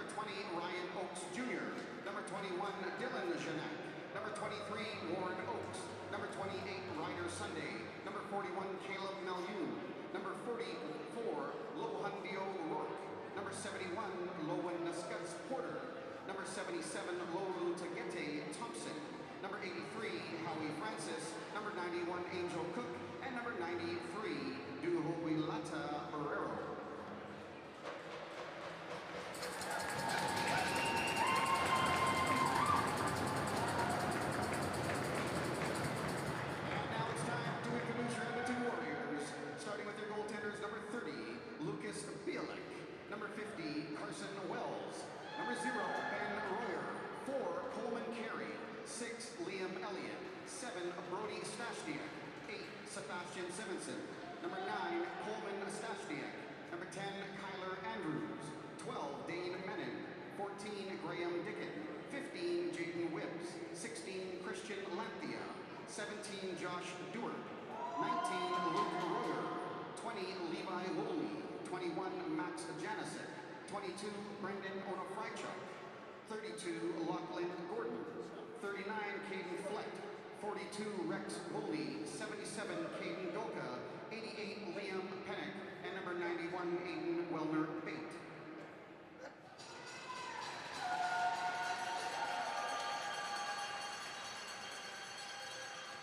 Number 20, Ryan Oakes Jr. Number 21, Dylan Janak. Number 23, Warren Oakes. Number 28, Ryder Sunday. Number 41, Caleb Malyun. Number 44, Lohandio Rourke. Number 71, Lowen Scuts Porter. Number 77, Lolu Tagete Thompson. Number 83, Howie Francis. Number 91, Angel Cook. And number 93, Duhuilata Barrero. Number 50, Carson Wells. Number 0, Ben Royer. 4, Coleman Carey. 6, Liam Elliott. 7, Brody Stashniak. 8, Sebastian Simonson. Number 9, Coleman Stashniak. Number 10, Kyler Andrews. 12, Dane Menon. 14, Graham Dickett. 15, Jaden Wibbs. 16, Christian Lanthia. 17, Josh Dewart. 19, Luke Royer. 20, Levi Woolney. 21, Max Janicek. 22, Brendan Onofrychuk. 32, Lachlan Gordon. 39, Caden Flett. 42, Rex Woolley. 77, Caden Goka. 88, Liam Pennick. And number 91, Aiden Wellner Bate.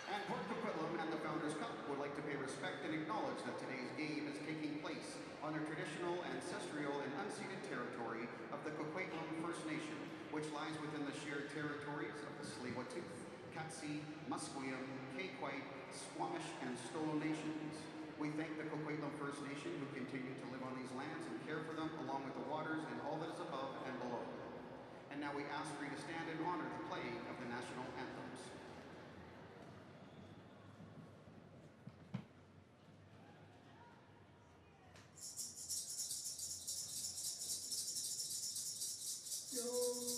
And Port Coquitlam and the Founders Cup would like to pay respect and acknowledge that today's game is taking place on the traditional, ancestral, and unceded territory of the Coquitlam First Nation, which lies within the shared territories of the Tsleil-Waututh, Katzie, Musqueam, Quaquite, Squamish, and Stolo nations. We thank the Coquitlam First Nation who continue to live on these lands and care for them along with the waters and all that is above and below. And now we ask for you to stand and honor the playing of the national anthems. No.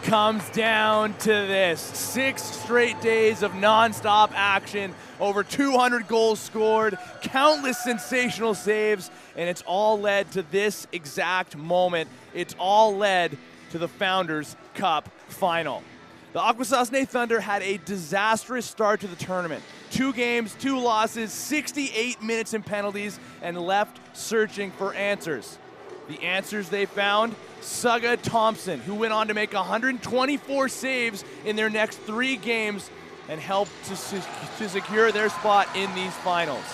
comes down to this. 6 straight days of non-stop action, over 200 goals scored, countless sensational saves, and it's all led to this exact moment. It's all led to the Founders Cup final. The Akwesasne Thunder had a disastrous start to the tournament. 2 games, 2 losses, 68 minutes in penalties, and left searching for answers. The answers they found: Suga Thompson, who went on to make 124 saves in their next 3 games and helped to secure their spot in these finals.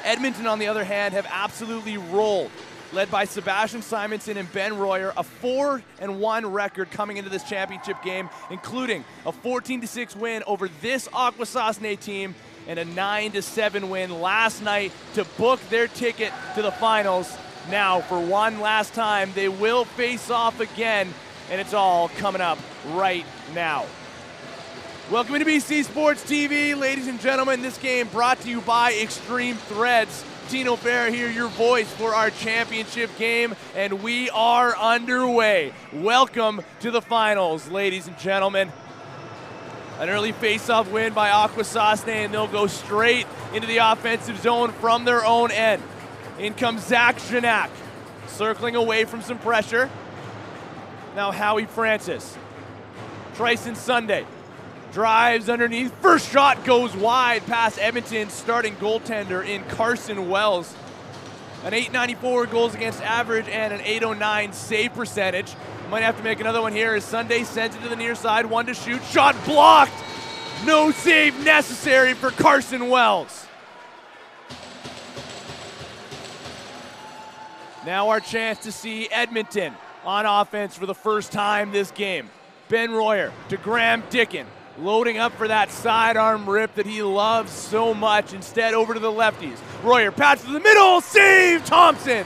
Edmonton, on the other hand, have absolutely rolled, led by Sebastian Simonson and Ben Royer, a 4-1 record coming into this championship game, including a 14-6 win over this Akwesasne team and a 9-7 win last night to book their ticket to the finals. Now, for one last time, they will face off again, and it's all coming up right now. Welcome to BC Sports TV, ladies and gentlemen. This game brought to you by Extreme Threads. Tino Bear here, your voice for our championship game, and we are underway. Welcome to the finals, ladies and gentlemen. An early face-off win by Akwesasne, and they'll go straight into the offensive zone from their own end. In comes Zach Janak, circling away from some pressure. Now Howie Francis. Tryson Sunday drives underneath. First shot goes wide past Edmonton's starting goaltender in Carson Wells. An .894 goals against average and an .809 save percentage. Might have to make another one here as Sunday sends it to the near side. 1 to shoot. Shot blocked. No save necessary for Carson Wells. Now our chance to see Edmonton on offense for the first time this game. Ben Royer to Graham Dickin, loading up for that sidearm rip that he loves so much. Instead, over to the lefties. Royer passes to the middle, save Thompson.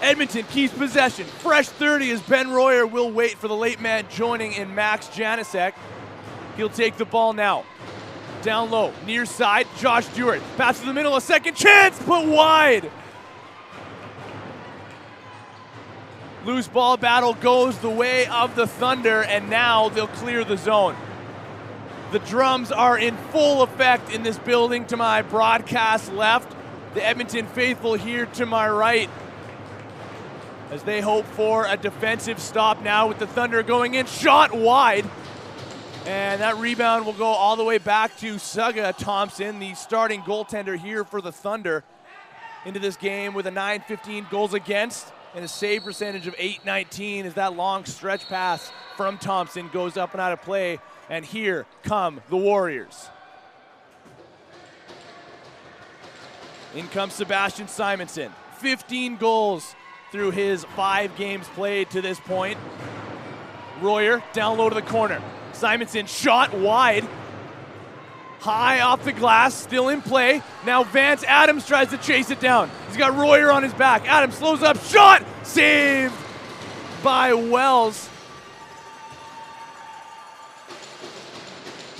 Edmonton keeps possession. Fresh 30 as Ben Royer will wait for the late man joining in Max Janicek. He'll take the ball now. Down low, near side, Josh Dewart. Pass to the middle, a second chance, put wide. Loose ball battle goes the way of the Thunder, and now they'll clear the zone. The drums are in full effect in this building to my broadcast left. The Edmonton faithful here to my right, as they hope for a defensive stop now with the Thunder going in. Shot wide. And that rebound will go all the way back to Suga Thompson, the starting goaltender here for the Thunder, into this game with a .915 goals against and a save percentage of .819 as that long stretch pass from Thompson goes up and out of play. And here come the Warriors. In comes Sebastian Simonson. 15 goals through his 5 games played to this point. Royer down low to the corner. Simonson shot wide. High off the glass, still in play. Now Vance Adams tries to chase it down. He's got Royer on his back. Adams slows up, shot! Saved by Wells.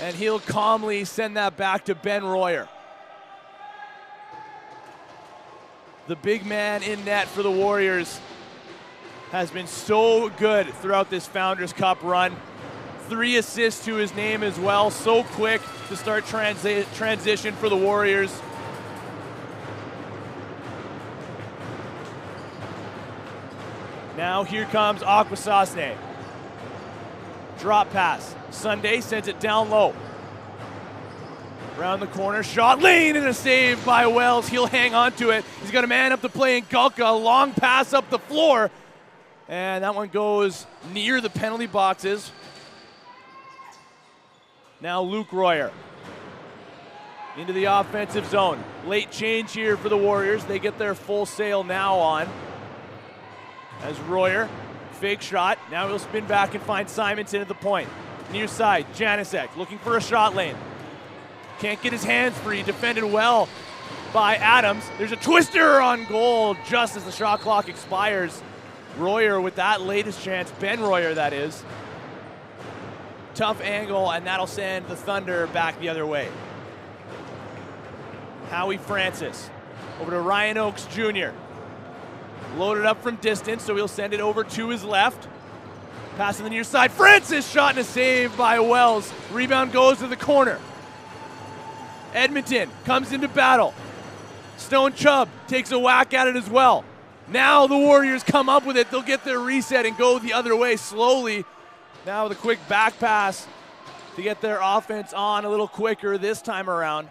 And he'll calmly send that back to Ben Royer. The big man in net for the Warriors has been so good throughout this Founders Cup run. 3 assists to his name as well. So quick to start transition for the Warriors. Now here comes Akwesasne. Drop pass. Sunday sends it down low. Around the corner, shot lane and a save by Wells. He'll hang on to it. He's got a man up to play in Gulka. Long pass up the floor. And that one goes near the penalty boxes. Now Luke Royer into the offensive zone. Late change here for the Warriors. They get their full sail now on. As Royer, fake shot. Now he'll spin back and find Simonson at the point. Near side, Janicek looking for a shot lane. Can't get his hands free. Defended well by Adams. There's a twister on goal just as the shot clock expires. Royer with that latest chance. Ben Royer, that is. Tough angle, and that'll send the Thunder back the other way. Howie Francis over to Ryan Oakes Jr. Loaded up from distance, so he'll send it over to his left. Pass on the near side. Francis, shot and a save by Wells. Rebound goes to the corner. Edmonton comes into battle. Stone Chubb takes a whack at it as well. Now the Warriors come up with it. They'll get their reset and go the other way slowly. Now with a quick back pass to get their offense on a little quicker this time around.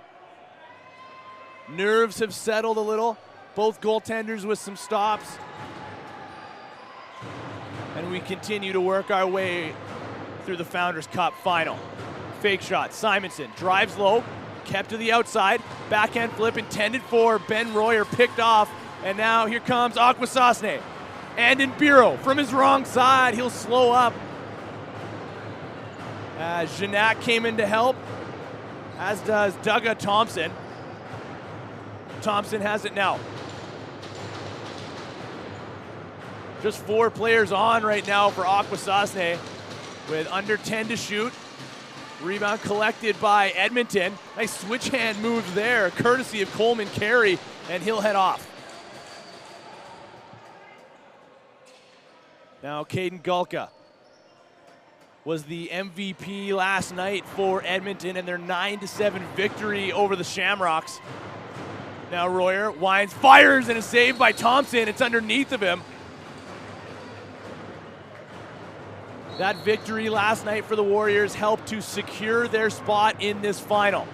Nerves have settled a little. Both goaltenders with some stops. And we continue to work our way through the Founders Cup final. Fake shot, Simonson drives low, kept to the outside, backhand flip intended for Ben Royer, picked off, and now here comes Akwesasne. And in Biro from his wrong side, he'll slow up. As Janak came in to help, as does Douglas Thompson. Thompson has it now. Just 4 players on right now for Akwesasne with under 10 to shoot. Rebound collected by Edmonton. Nice switch hand move there, courtesy of Coleman Carey, and he'll head off. Now Caden Gulka was the MVP last night for Edmonton and their 9-7 victory over the Shamrocks. Now Royer winds, fires, and a save by Thompson. It's underneath of him. That victory last night for the Warriors helped to secure their spot in this final.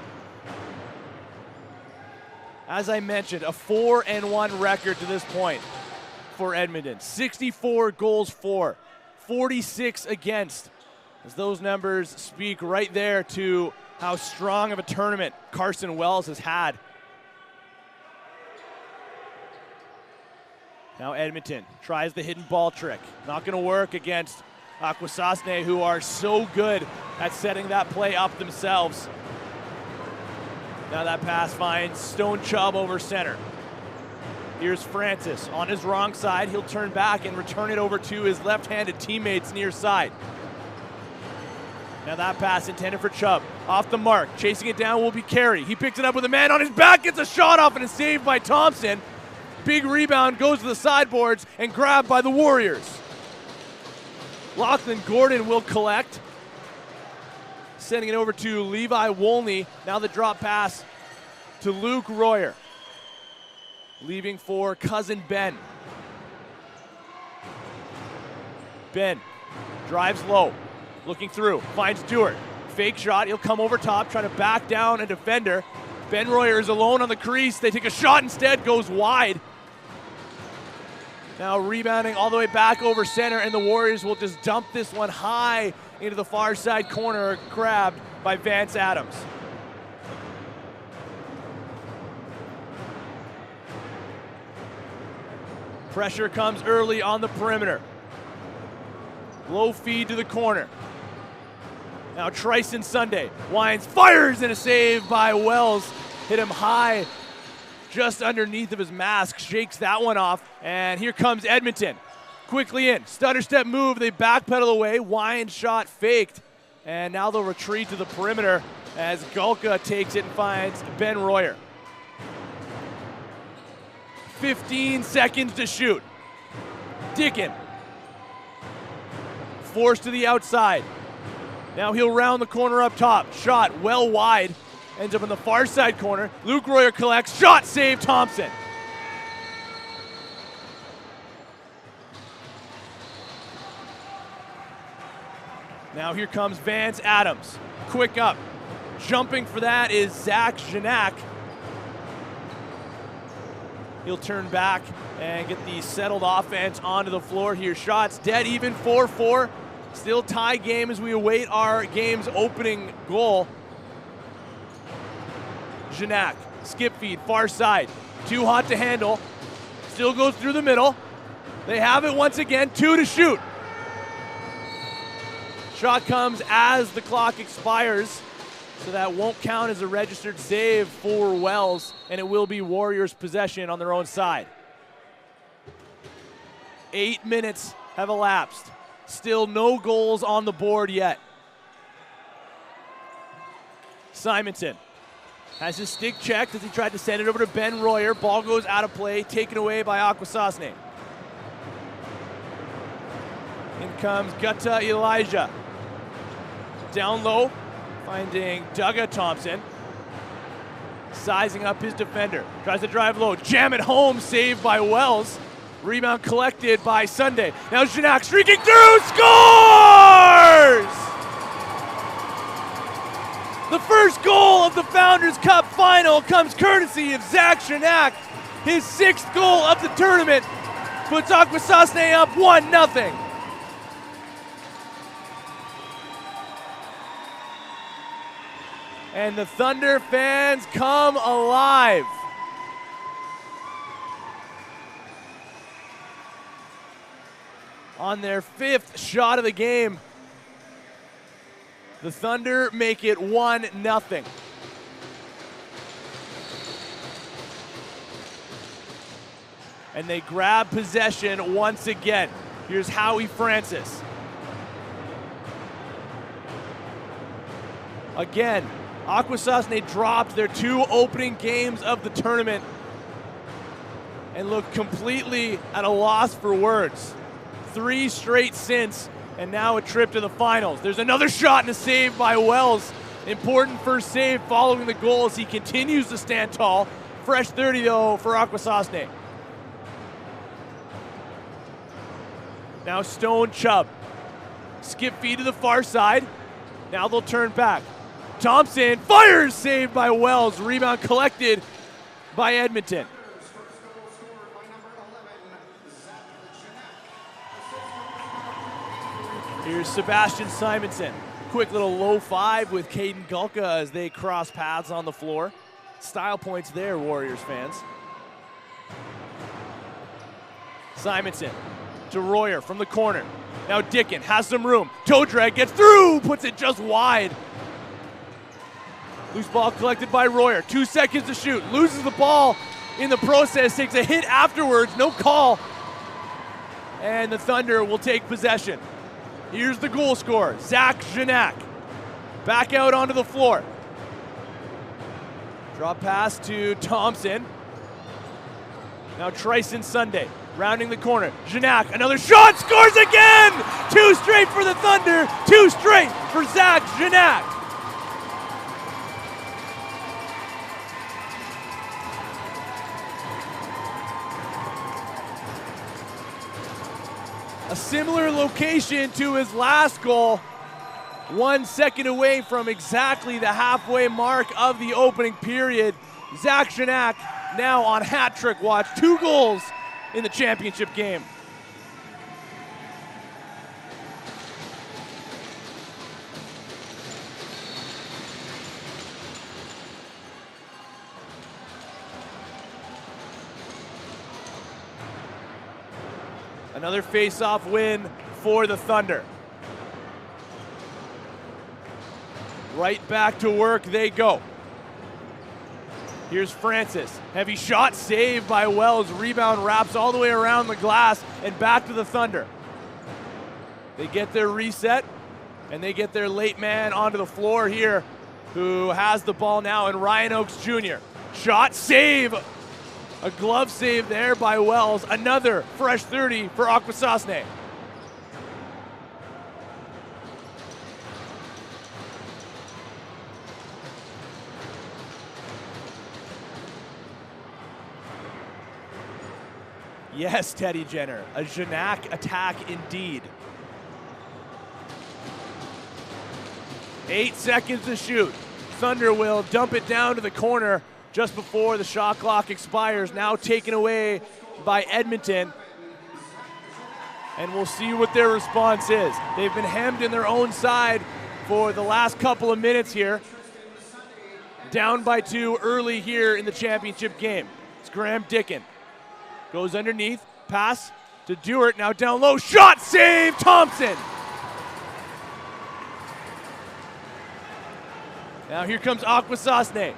As I mentioned, a 4-1 record to this point for Edmonton. 64 goals for, 46 against. As those numbers speak right there to how strong of a tournament Carson Wells has had. Now Edmonton tries the hidden ball trick. Not going to work against Akwesasne, who are so good at setting that play up themselves. Now that pass finds Stone Chubb over center. Here's Francis on his wrong side. He'll turn back and return it over to his left-handed teammates near side. Now that pass intended for Chubb. Off the mark, chasing it down will be Carey. He picks it up with a man on his back, gets a shot off and a save by Thompson. Big rebound goes to the sideboards and grabbed by the Warriors. Lachlan Gordon will collect. Sending it over to Levi Wolney. Now the drop pass to Luke Royer. Leaving for cousin Ben. Ben drives low. Looking through. Finds Dewart. Fake shot. He'll come over top. Trying to back down a defender. Ben Royer is alone on the crease. They take a shot instead. Goes wide. Now rebounding all the way back over center, and the Warriors will just dump this one high into the far side corner, grabbed by Vance Adams. Pressure comes early on the perimeter. Low feed to the corner. Now Tryson Sunday winds, fires, and a save by Wells. Hit him high, just underneath of his mask, shakes that one off, and here comes Edmonton. Quickly in, stutter step move, they backpedal away, wind shot faked, and now they'll retreat to the perimeter as Gulka takes it and finds Ben Royer. 15 seconds to shoot. Dickin. Forced to the outside. Now he'll round the corner up top, shot well wide. Ends up in the far side corner. Luke Royer collects. Shot, save, Thompson. Now here comes Vance Adams. Quick up. Jumping for that is Zach Janak. He'll turn back and get the settled offense onto the floor here. Shots dead even, 4-4. Still tie game as we await our game's opening goal. Janak, skip feed, far side. Too hot to handle. Still goes through the middle. They have it once again, 2 to shoot. Shot comes as the clock expires, so that won't count as a registered save for Wells, and it will be Warriors possession on their own side. 8 minutes have elapsed. Still no goals on the board yet. Simonson has his stick checked as he tried to send it over to Ben Royer. Ball goes out of play, taken away by Akwesasne. In comes Gutta Elijah. Down low, finding Dugga Thompson. Sizing up his defender. Tries to drive low. Jam it home, saved by Wells. Rebound collected by Sunday. Now Janak streaking through, scores! The first goal of the Founders Cup final comes courtesy of Zach Janak. His 6th goal of the tournament puts Akwesasne up 1-0. And the Thunder fans come alive. On their 5th shot of the game, the Thunder make it 1-0. And they grab possession once again. Here's Howie Francis. Again, Akwesasne dropped their 2 opening games of the tournament and looked completely at a loss for words. 3 straight since, and now a trip to the finals. There's another shot and a save by Wells. Important first save following the goal as he continues to stand tall. Fresh 30 though for Akwesasne. Now Stone Chubb. Skip feed to the far side. Now they'll turn back. Thompson fires, saved by Wells. Rebound collected by Edmonton. Here's Sebastian Simonson. Quick little low 5 with Caden Gulka as they cross paths on the floor. Style points there, Warriors fans. Simonson to Royer from the corner. Now Dickin has some room. Toe drag gets through, puts it just wide. Loose ball collected by Royer. 2 seconds to shoot. Loses the ball in the process. Takes a hit afterwards. No call. And the Thunder will take possession. Here's the goal scorer, Zach Janak. Back out onto the floor. Drop pass to Thompson. Now Tryson Sunday, rounding the corner. Janak, another shot, scores again! 2 straight for the Thunder, 2 straight for Zach Janak. A similar location to his last goal, 1 second away from exactly the halfway mark of the opening period. Zach Janak now on hat trick watch, 2 goals in the championship game. Another face-off win for the Thunder. Right back to work they go. Here's Francis. Heavy shot, saved by Wells. Rebound wraps all the way around the glass and back to the Thunder. They get their reset and they get their late man onto the floor here, who has the ball now, and Ryan Oakes Jr. Shot, save. A glove save there by Wells. Another fresh 30 for Akwesasne. Yes, Teddy Jenner, a Janak attack indeed. 8 seconds to shoot. Thunder will dump it down to the corner just before the shot clock expires. Now taken away by Edmonton. And we'll see what their response is. They've been hemmed in their own side for the last couple of minutes here. Down by 2 early here in the championship game. It's Graham Dickin. Goes underneath, pass to Dewart, now down low, shot, save, Thompson. Now here comes Akwesasne.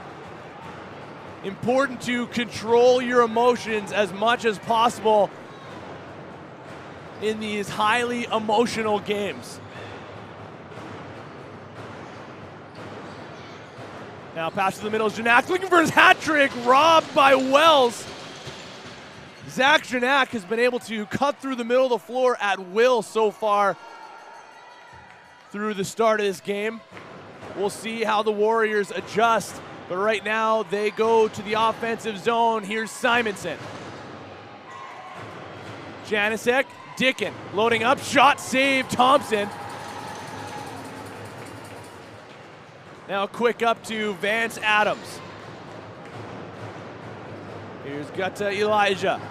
Important to control your emotions as much as possible in these highly emotional games. Now pass to the middle, Janak looking for his hat trick, robbed by Wells. Zach Janak has been able to cut through the middle of the floor at will so far through the start of this game. We'll see how the Warriors adjust, but right now they go to the offensive zone. Here's Simonson. Janasek, Dickin loading up, shot save, Thompson. Now quick up to Vance Adams. Here's Gutta Elijah.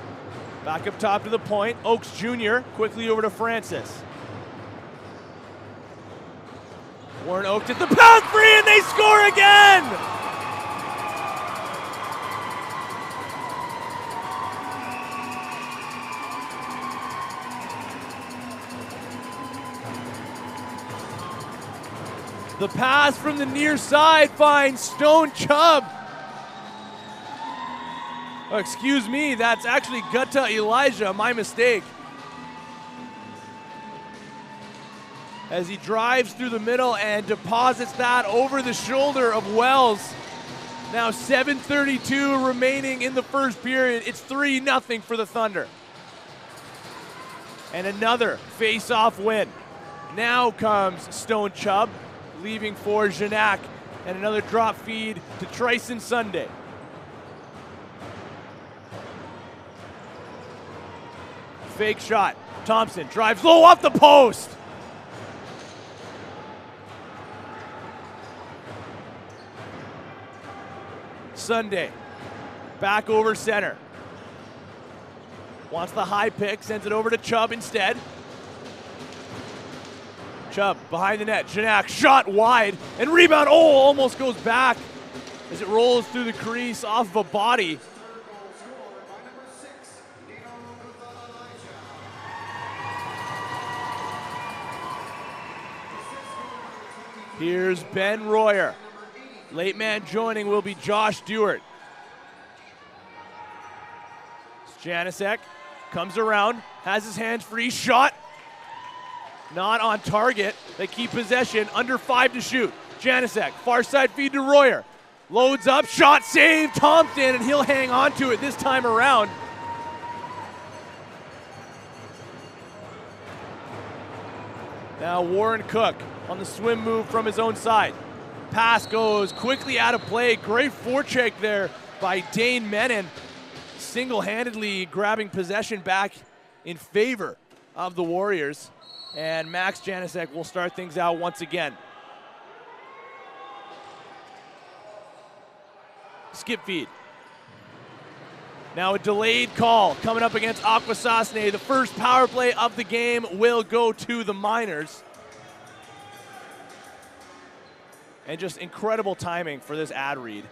Back up top to the point. Oakes Jr. quickly over to Francis. Warren Oakes at the pass free and they score again! The pass from the near side finds Stone Chubb. Oh, excuse me, that's actually Gutta Elijah, my mistake. As he drives through the middle and deposits that over the shoulder of Wells. Now 7:32 remaining in the first period. It's 3-0 for the Thunder. And another face-off win. Now comes Stone Chubb, leaving for Janak, and another drop feed to Tryson Sunday. Fake shot. Thompson drives low off the post. Sunday back over center. Wants the high pick, sends it over to Chubb instead. Chubb behind the net. Janak shot wide and rebound. Oh, almost goes back as it rolls through the crease off of a body. Here's Ben Royer. Late man joining will be Josh Dewart. Janasek comes around, has his hands free, shot. Not on target. They keep possession, under 5 to shoot. Janasek, far side feed to Royer. Loads up, shot save, Thompson, and he'll hang on to it this time around. Now Warren Cook on the swim move from his own side. Pass goes quickly out of play. Great forecheck there by Dane Menon, single-handedly grabbing possession back in favor of the Warriors. And Max Janasek will start things out once again. Skip feed. Now a delayed call coming up against Akwesasne. The first power play of the game will go to the Miners. And just incredible timing for this ad read.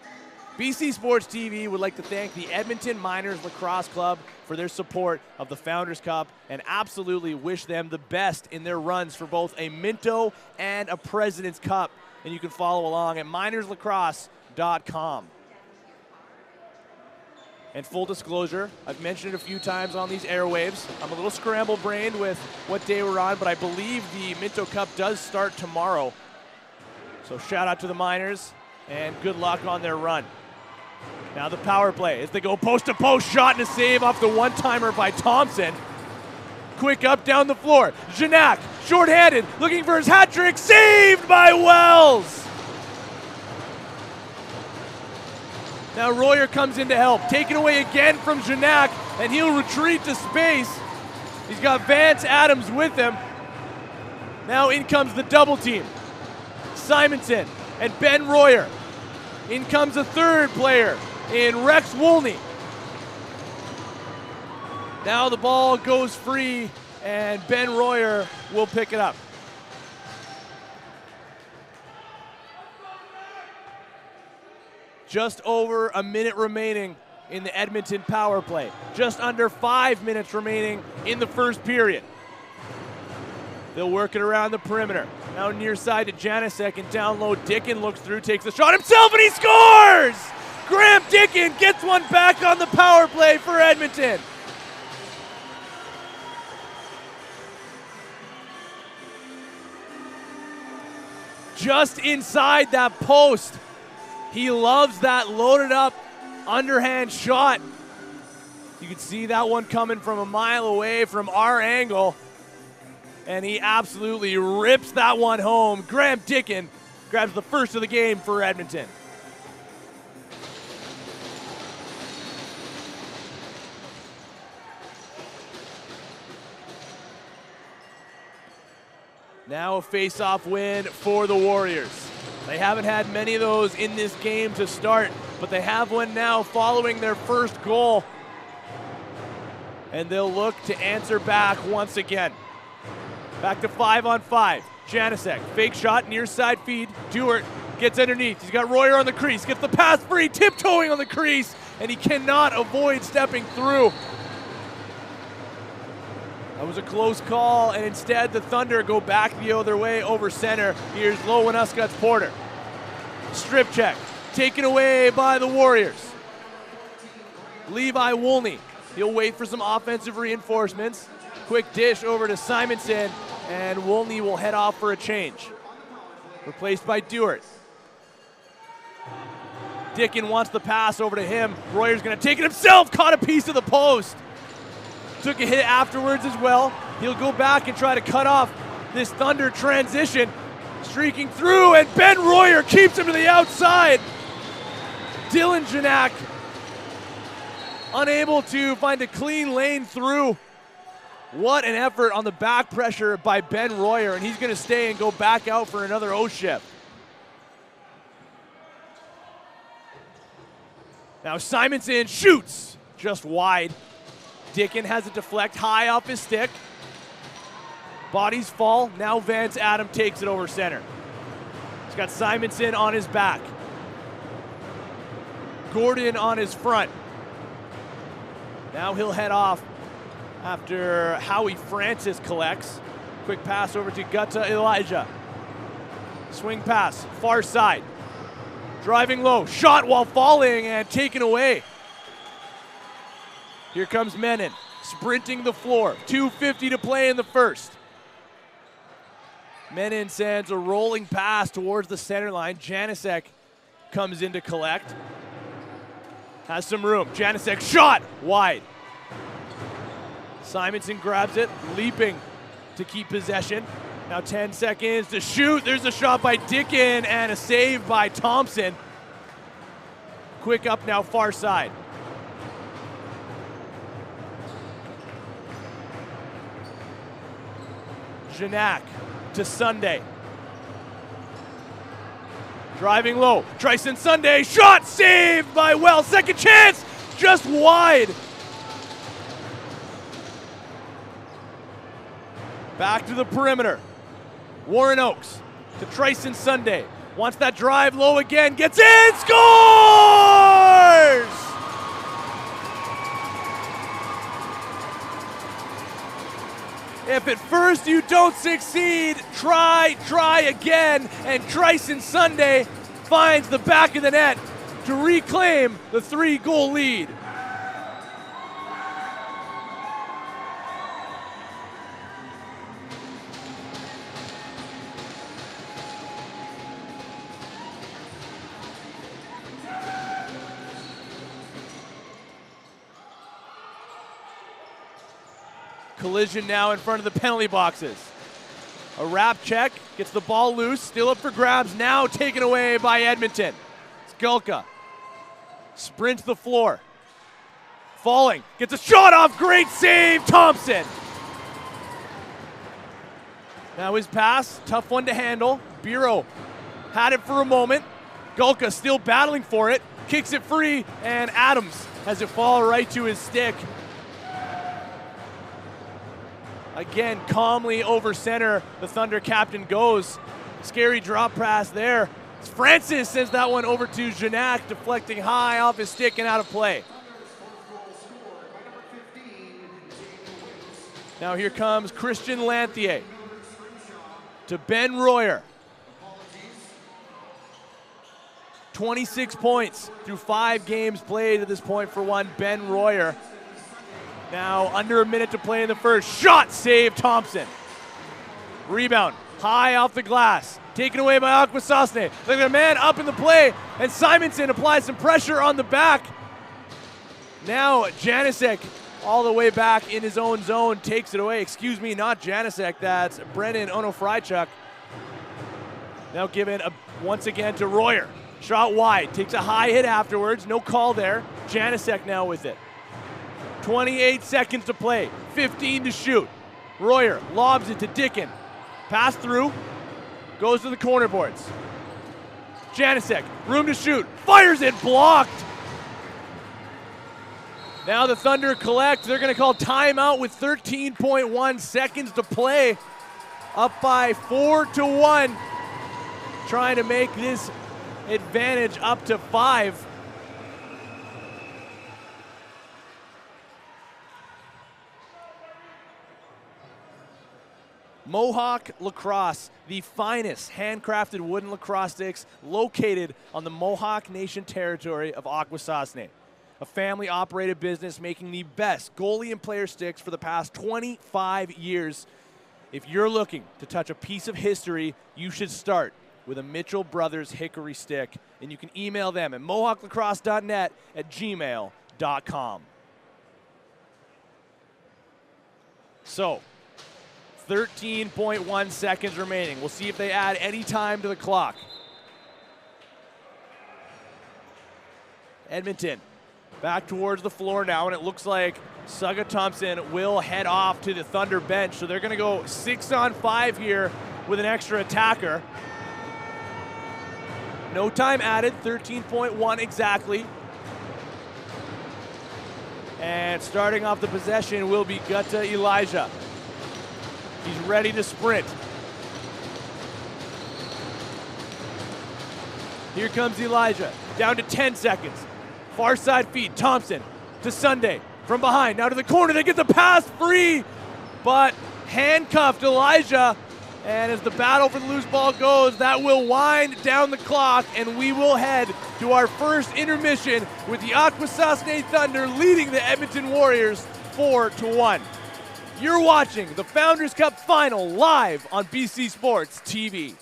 BC Sports TV would like to thank the Edmonton Miners Lacrosse Club for their support of the Founders Cup and absolutely wish them the best in their runs for both a Minto and a President's Cup. And you can follow along at minerslacrosse.com. And full disclosure, I've mentioned it a few times on these airwaves. I'm a little scramble-brained with what day we're on, but I believe the Minto Cup does start tomorrow. So shout out to the Miners and good luck on their run. Now the power play as they go post to post, shot and a save off the one-timer by Thompson. Quick up down the floor. Janak, short-handed, looking for his hat trick, saved by Wells. Now Royer comes in to help, taken away again from Janak, and he'll retreat to space. He's got Vance Adams with him. Now in comes the double team. Simonson and Ben Royer. In comes a third player in Rex Woolney. Now the ball goes free and Ben Royer will pick it up. Just over a minute remaining in the Edmonton power play. Just under 5 minutes remaining in the first period. They'll work it around the perimeter. Now near side to Janasek and down low. Dickin looks through, takes the shot himself, and he scores! Graham Dickin gets one back on the power play for Edmonton. Just inside that post. He loves that loaded up underhand shot. You can see that one coming from a mile away from our angle. And he absolutely rips that one home. Graham Dickin grabs the first of the game for Edmonton. Now a face-off win for the Warriors. They haven't had many of those in this game to start, but they have one now following their first goal. And they'll look to answer back once again. Back to 5-on-5. Janusek, fake shot, near side feed. Dewart gets underneath. He's got Royer on the crease, gets the pass free, tiptoeing on the crease, and he cannot avoid stepping through. That was a close call, and instead the Thunder go back the other way over center. Here's Lowenuscut's Porter. Strip check, taken away by the Warriors. Levi Woolney, he'll wait for some offensive reinforcements. Quick dish over to Simonson, and Woolney will head off for a change. Replaced by Dewart. Dickin wants the pass over to him. Royer's gonna take it himself, caught a piece of the post. Took a hit afterwards as well. He'll go back and try to cut off this Thunder transition. Streaking through, and Ben Royer keeps him to the outside. Dylan Janak unable to find a clean lane through. What an effort on the back pressure by Ben Royer, and he's gonna stay and go back out for another O-shift. Now Simonson shoots, just wide. Dickin has a deflect high off his stick. Bodies fall, now Vance Adam takes it over center. He's got Simonson on his back. Gordon on his front. Now he'll head off after Howie Francis collects. Quick pass over to Gutta Elijah. Swing pass, far side. Driving low, shot while falling and taken away. Here comes Menon, sprinting the floor. 2:50 to play in the first. Menon sends a rolling pass towards the center line. Janusek comes in to collect. Has some room. Janusek shot wide. Simonson grabs it, leaping to keep possession. Now 10 seconds to shoot. There's a shot by Dickin and a save by Thompson. Quick up now, far side. Janak to Sunday. Driving low, Tryson Sunday, shot saved by Wells. Second chance, just wide. Back to the perimeter. Warren Oakes to Tryson Sunday. Wants that drive low again, gets in, scores! If at first you don't succeed, try again, and Tryson Sunday finds the back of the net to reclaim the 3-goal lead. Collision now in front of the penalty boxes. A wrap check, gets the ball loose, still up for grabs, now taken away by Edmonton. Skulka sprints the floor. Falling, gets a shot off, great save, Thompson. Now his pass, tough one to handle. Biro had it for a moment. Gulka still battling for it, kicks it free, and Adams has it fall right to his stick. Again, calmly over center, the Thunder captain goes. Scary drop pass there. Francis sends that one over to Janak, deflecting high off his stick and out of play. Now here comes Christian Lanthier to Ben Royer. 26 points through 5 games played at this point for one Ben Royer. Now under a minute to play in the first. Shot save Thompson. Rebound high off the glass. Taken away by Akwesasne. Look at a man up in the play, and Simonson applies some pressure on the back. Now Janicek all the way back in his own zone takes it away. Excuse me, not Janicek, that's Brennan Onofrichuk. Now given once again to Royer. Shot wide, takes a high hit afterwards, no call there. Janicek now with it. 28 seconds to play, 15 to shoot. Royer lobs it to Dickin. Pass through, goes to the corner boards. Janicek, room to shoot, fires it, blocked. Now the Thunder collect. They're going to call timeout with 13.1 seconds to play. Up by 4-1. Trying to make this advantage up to 5. Mohawk Lacrosse, the finest handcrafted wooden lacrosse sticks located on the Mohawk Nation territory of Akwesasne. A family-operated business making the best goalie and player sticks for the past 25 years. If you're looking to touch a piece of history, you should start with a Mitchell Brothers Hickory stick, and you can email them at mohawklacrosse.net@gmail.com. So, 13.1 seconds remaining. We'll see if they add any time to the clock. Edmonton back towards the floor now, and it looks like Saga Thompson will head off to the Thunder bench. So they're going to go 6-on-5 here with an extra attacker. No time added, 13.1 exactly. And starting off the possession will be Gutta Elijah. He's ready to sprint. Here comes Elijah, down to 10 seconds. Far side feed, Thompson to Sunday. From behind, now to the corner, they get the pass free, but handcuffed Elijah. And as the battle for the loose ball goes, that will wind down the clock, and we will head to our first intermission with the Akwesasne Thunder leading the Edmonton Warriors 4-1. You're watching the Founders Cup Final live on BC Sports TV.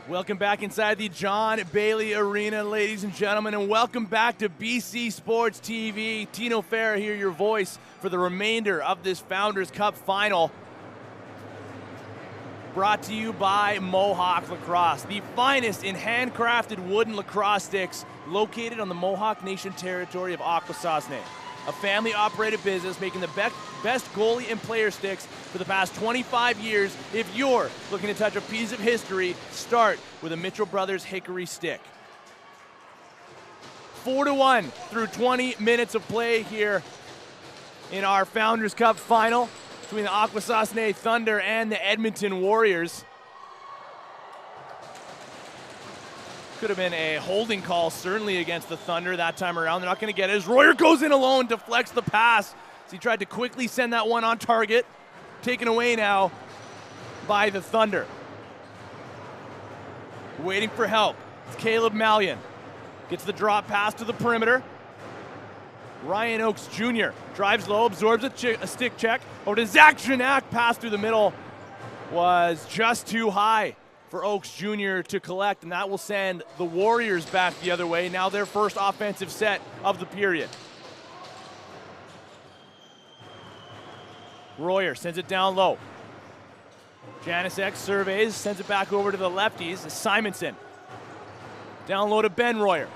Welcome back inside the John Bailey Arena, ladies and gentlemen, and welcome back to BC Sports TV. Tino Farah here, your voice for the remainder of this Founders Cup final. Brought to you by Mohawk Lacrosse, the finest in handcrafted wooden lacrosse sticks located on the Mohawk Nation territory of Akwesasne. A family-operated business making the best goalie and player sticks for the past 25 years. If you're looking to touch a piece of history, start with a Mitchell Brothers Hickory stick. 4-1 through 20 minutes of play here in our Founders Cup final between the Akwesasne Thunder and the Edmonton Warriors. Could have been a holding call, certainly, against the Thunder that time around. They're not going to get it as Royer goes in alone, deflects the pass as he tried to quickly send that one on target. Taken away now by the Thunder. Waiting for help. It's Caleb Mallion. Gets the drop pass to the perimeter. Ryan Oakes Jr. drives low, absorbs a stick check. Over to Zach Janak. Pass through the middle was just too high for Oakes Jr. to collect, and that will send the Warriors back the other way. Now their first offensive set of the period. Royer sends it down low. Janicek surveys, sends it back over to the lefties. Simonson down low to Ben Royer.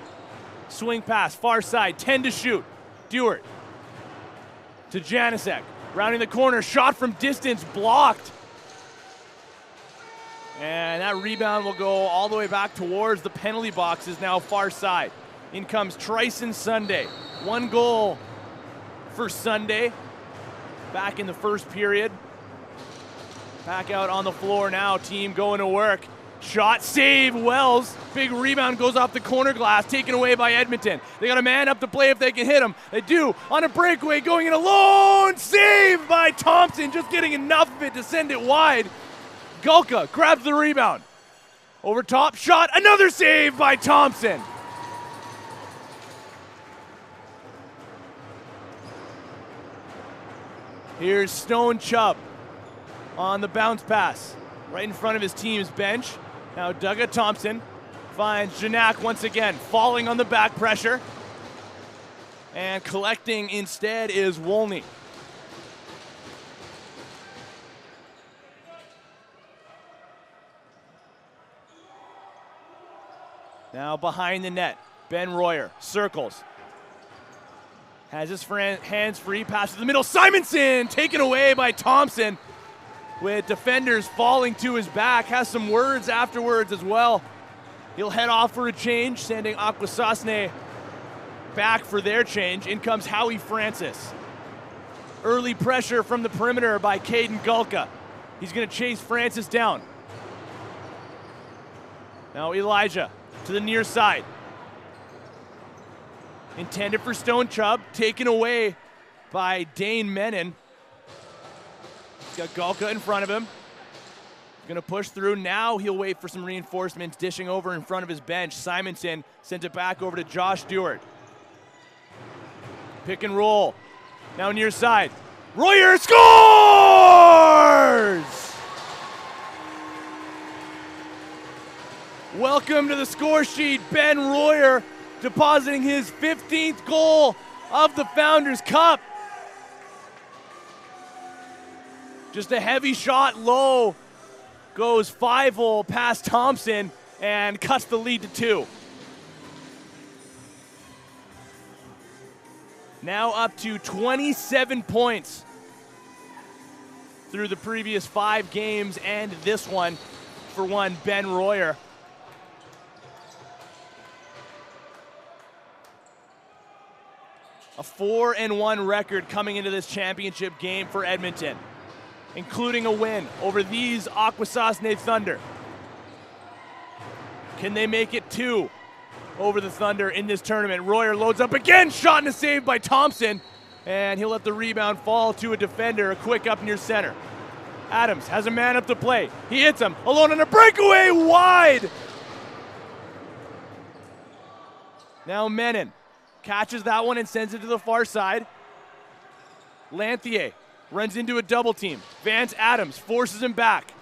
Swing pass, far side, 10 to shoot. Dewart to Janicek. Rounding the corner, shot from distance, blocked. And that rebound will go all the way back towards the penalty boxes, now far side. In comes Tryson Sunday. 1 goal for Sunday back in the first period. Back out on the floor now, team going to work. Shot, save, Wells. Big rebound goes off the corner glass, taken away by Edmonton. They got a man up to play if they can hit him. They do, on a breakaway, going in alone. Save by Thompson, just getting enough of it to send it wide. Gulka grabs the rebound. Over top, shot, another save by Thompson. Here's Stone Chubb on the bounce pass, right in front of his team's bench. Now Douglas Thompson finds Janak once again, falling on the back pressure. And collecting instead is Wolny. Now behind the net, Ben Royer circles. Has his hands free, pass to the middle. Simonson taken away by Thompson with defenders falling to his back. Has some words afterwards as well. He'll head off for a change, sending Akwesasne back for their change. In comes Howie Francis. Early pressure from the perimeter by Caden Gulka. He's going to chase Francis down. Now Elijah to the near side. Intended for Stone Chubb, taken away by Dane Menon. He's got Gulka in front of him. He's gonna push through. Now he'll wait for some reinforcements, dishing over in front of his bench. Simonson sends it back over to Josh Dewart. Pick and roll. Now near side. Royer scores! Welcome to the score sheet, Ben Royer depositing his 15th goal of the Founders Cup. Just a heavy shot low, goes 5-hole past Thompson and cuts the lead to 2. Now up to 27 points through the previous 5 games and this one for one Ben Royer. A 4-1 record coming into this championship game for Edmonton, including a win over these Akwesasne Thunder. Can they make it 2 over the Thunder in this tournament? Royer loads up again, shot and a save by Thompson, and he'll let the rebound fall to a defender, a quick up near center. Adams has a man up to play. He hits him, alone on a breakaway, wide! Now Menon catches that one and sends it to the far side. Lanthier runs into a double team. Vance Adams forces him back.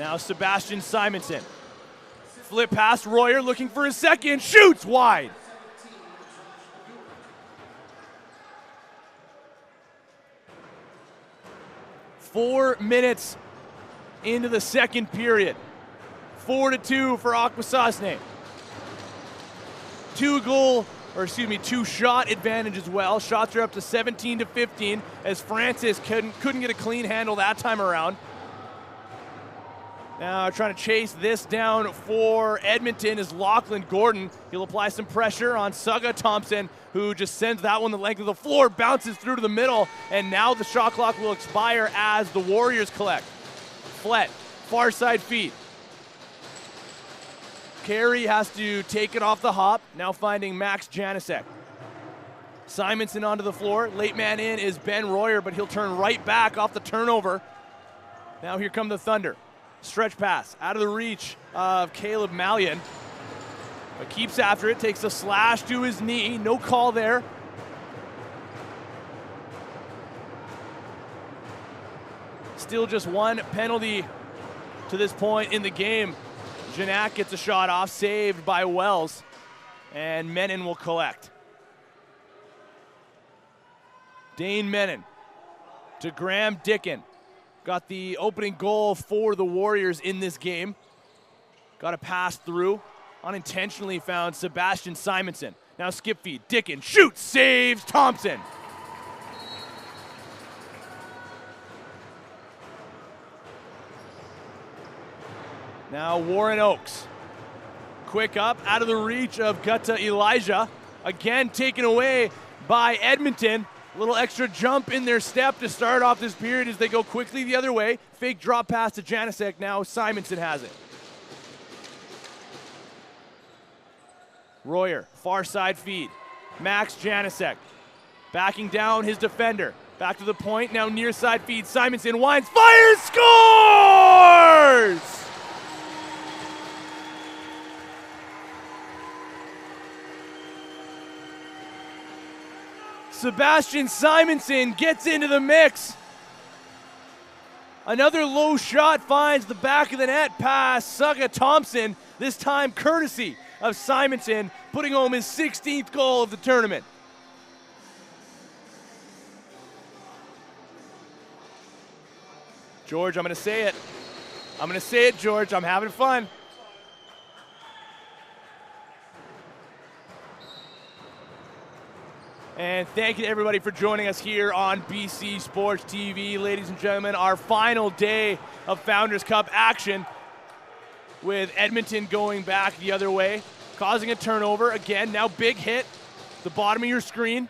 Now Sebastian Simonson. Flip past Royer, looking for his second, shoots wide. Four minutes into the second period. 4-2 for Akwesasne. Two shot advantage as well. Shots are up to 17-15 as Francis couldn't get a clean handle that time around. Now trying to chase this down for Edmonton is Lachlan Gordon. He'll apply some pressure on Suga Thompson, who just sends that one the length of the floor, bounces through to the middle, and now the shot clock will expire as the Warriors collect. Flett, far side feed. Carey has to take it off the hop, now finding Max Janicek. Simonson onto the floor. Late man in is Ben Royer, but he'll turn right back off the turnover. Now here come the Thunder. Stretch pass out of the reach of Caleb Mallion, but keeps after it, takes a slash to his knee, no call there. Still just one penalty to this point in the game. Janak gets a shot off, saved by Wells, and Menon will collect. Dane Menon to Graham Dickin. Got the opening goal for the Warriors in this game. Got a pass through. Unintentionally found Sebastian Simonson. Now skip feed. Dickin shoots, saves Thompson. Now Warren Oakes. Quick up, out of the reach of Gutta Elijah. Again taken away by Edmonton. A little extra jump in their step to start off this period as they go quickly the other way. Fake drop pass to Janicek. Now Simonson has it. Royer, far side feed. Max Janicek backing down his defender. Back to the point, now near side feed. Simonson winds, fires, scores! Sebastian Simonson gets into the mix. Another low shot finds the back of the net past Suga Thompson, this time courtesy of Simonson, putting home his 16th goal of the tournament. George, I'm going to say it. I'm going to say it, George. I'm having fun. And thank you to everybody for joining us here on BC Sports TV. Ladies and gentlemen, our final day of Founders Cup action with Edmonton going back the other way, causing a turnover. Again, now big hit, the bottom of your screen.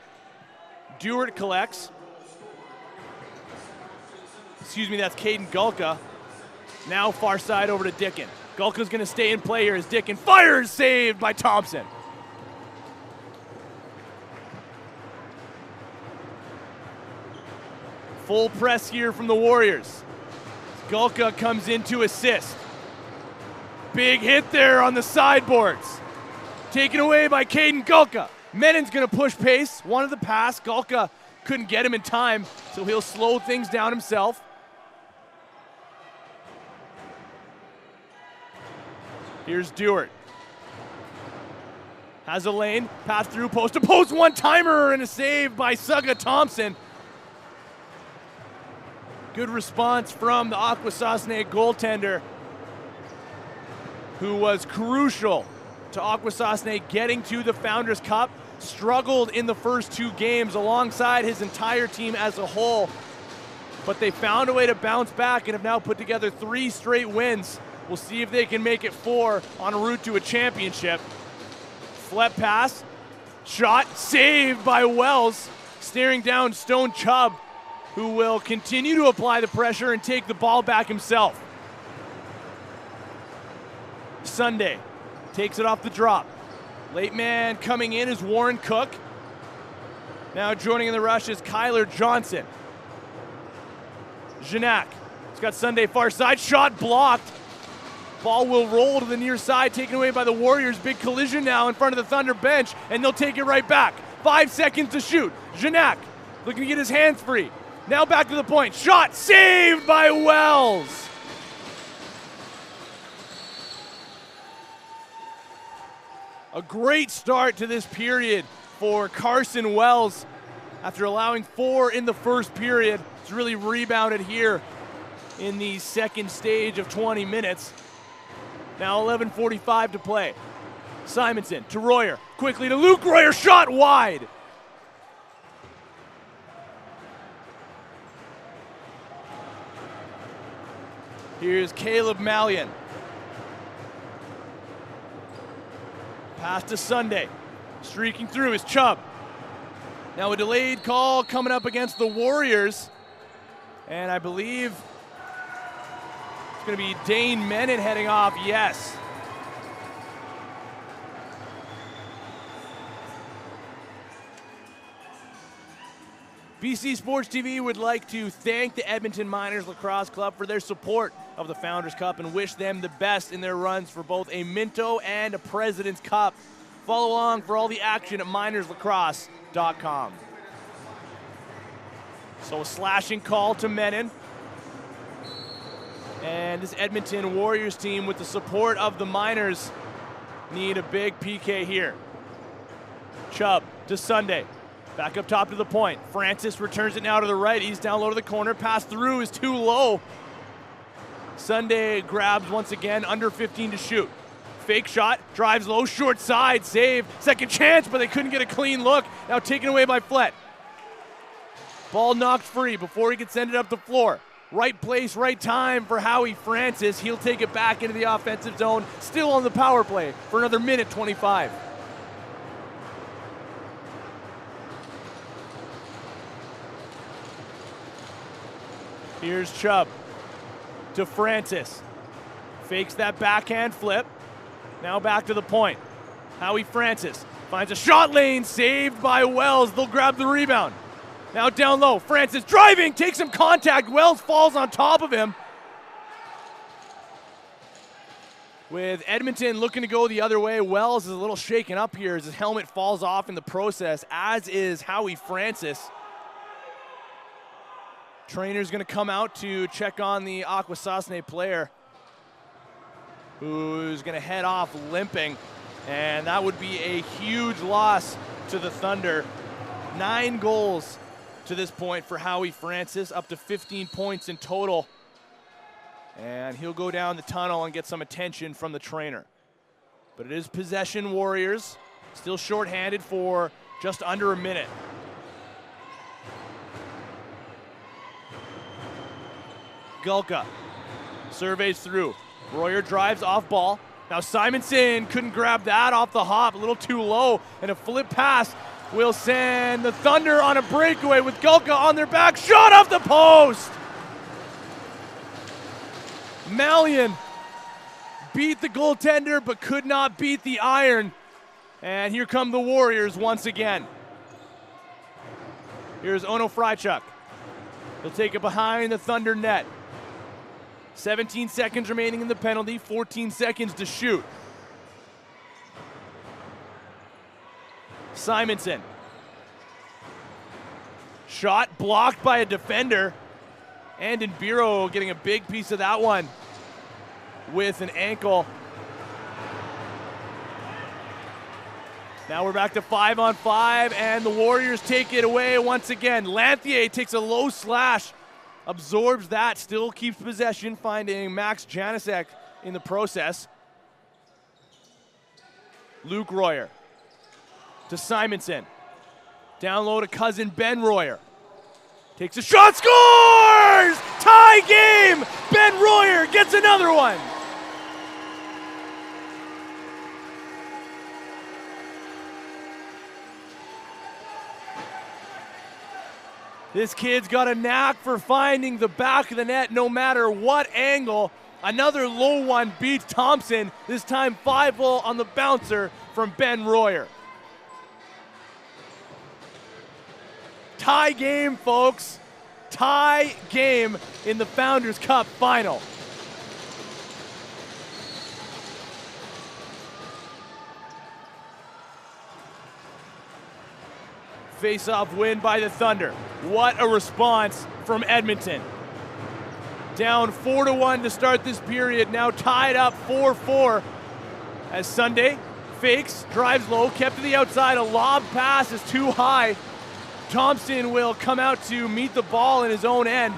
Dewart collects. Excuse me, that's Caden Gulka. Now far side over to Dickin. Gulka's gonna stay in play here as Dickin fires, saved by Thompson. Full press here from the Warriors. Gulka comes in to assist. Big hit there on the sideboards. Taken away by Caden Gulka. Menon's gonna push pace, wanted the pass. Gulka couldn't get him in time, so he'll slow things down himself. Here's Dewart. Has a lane, pass through, post to post, one-timer, and a save by Suga Thompson. Good response from the Akwesasne goaltender, who was crucial to Akwesasne getting to the Founders Cup. Struggled in the first two games alongside his entire team as a whole, but they found a way to bounce back and have now put together 3 straight wins. We'll see if they can make it 4 on a route to a championship. Flip pass, shot, saved by Wells, staring down Stone Chubb, who will continue to apply the pressure and take the ball back himself. Sunday takes it off the drop. Late man coming in is Warren Cook. Now joining in the rush is Kyler Johnson. Janak, he's got Sunday far side, shot blocked. Ball will roll to the near side, taken away by the Warriors. Big collision now in front of the Thunder bench, and they'll take it right back. 5 seconds to shoot. Janak looking to get his hands free. Now back to the point. Shot saved by Wells. A great start to this period for Carson Wells. After allowing 4 in the first period, it's really rebounded here in the second stage of 20 minutes. Now 11:45 to play. Simonson to Royer, quickly to Luke Royer, shot wide. Here's Caleb Mallion. Pass to Sunday. Streaking through is Chubb. Now a delayed call coming up against the Warriors. And I believe it's going to be Dane Menon heading off, yes. BC Sports TV would like to thank the Edmonton Miners Lacrosse Club for their support of the Founders Cup and wish them the best in their runs for both a Minto and a President's Cup. Follow along for all the action at minerslacrosse.com. So a slashing call to Menon. And this Edmonton Warriors team, with the support of the Miners, need a big PK here. Chubb to Sunday. Back up top to the point. Francis returns it now to the right. He's down low to the corner. Pass through is too low. Sunday grabs once again, under 15 to shoot. Fake shot, drives low, short side, save. Second chance, but they couldn't get a clean look. Now taken away by Flett. Ball knocked free before he could send it up the floor. Right place, right time for Howie Francis. He'll take it back into the offensive zone. Still on the power play for another minute 25. Here's Chubb to Francis. Fakes that backhand flip. Now back to the point. Howie Francis finds a shot lane, saved by Wells. They'll grab the rebound. Now down low, Francis driving, takes some contact. Wells falls on top of him. With Edmonton looking to go the other way, Wells is a little shaken up here as his helmet falls off in the process, as is Howie Francis. Trainer's gonna come out to check on the Akwesasne player, who's gonna head off limping, and that would be a huge loss to the Thunder. 9 goals to this point for Howie Francis, up to 15 points in total. And he'll go down the tunnel and get some attention from the trainer. But it is possession Warriors, still shorthanded for just under a minute. Gulka surveys through. Royer drives off ball. Now Simonson couldn't grab that off the hop, a little too low, and a flip pass will send the Thunder on a breakaway with Gulka on their back. Shot off the post! Mallion beat the goaltender but could not beat the iron. And here come the Warriors once again. Here's Ono Frychuk. He'll take it behind the Thunder net. 17 seconds remaining in the penalty, 14 seconds to shoot. Simonson. Shot blocked by a defender. And Biro getting a big piece of that one with an ankle. Now we're back to 5-on-5, and the Warriors take it away once again. Lanthier takes a low slash, absorbs that, still keeps possession, finding Max Janicek in the process. Luke Royer to Simonson. Down low to cousin Ben Royer. Takes a shot, scores! Tie game! Ben Royer gets another one. This kid's got a knack for finding the back of the net no matter what angle. Another low one beats Thompson, this time 5-0 on the bouncer from Ben Royer. Tie game, folks. Tie game in the Founders Cup final. Face-off win by the Thunder. What a response from Edmonton. Down 4-1 to start this period, now tied up 4-4 as Sunday fakes, drives low, kept to the outside. A lob pass is too high. Thompson will come out to meet the ball in his own end.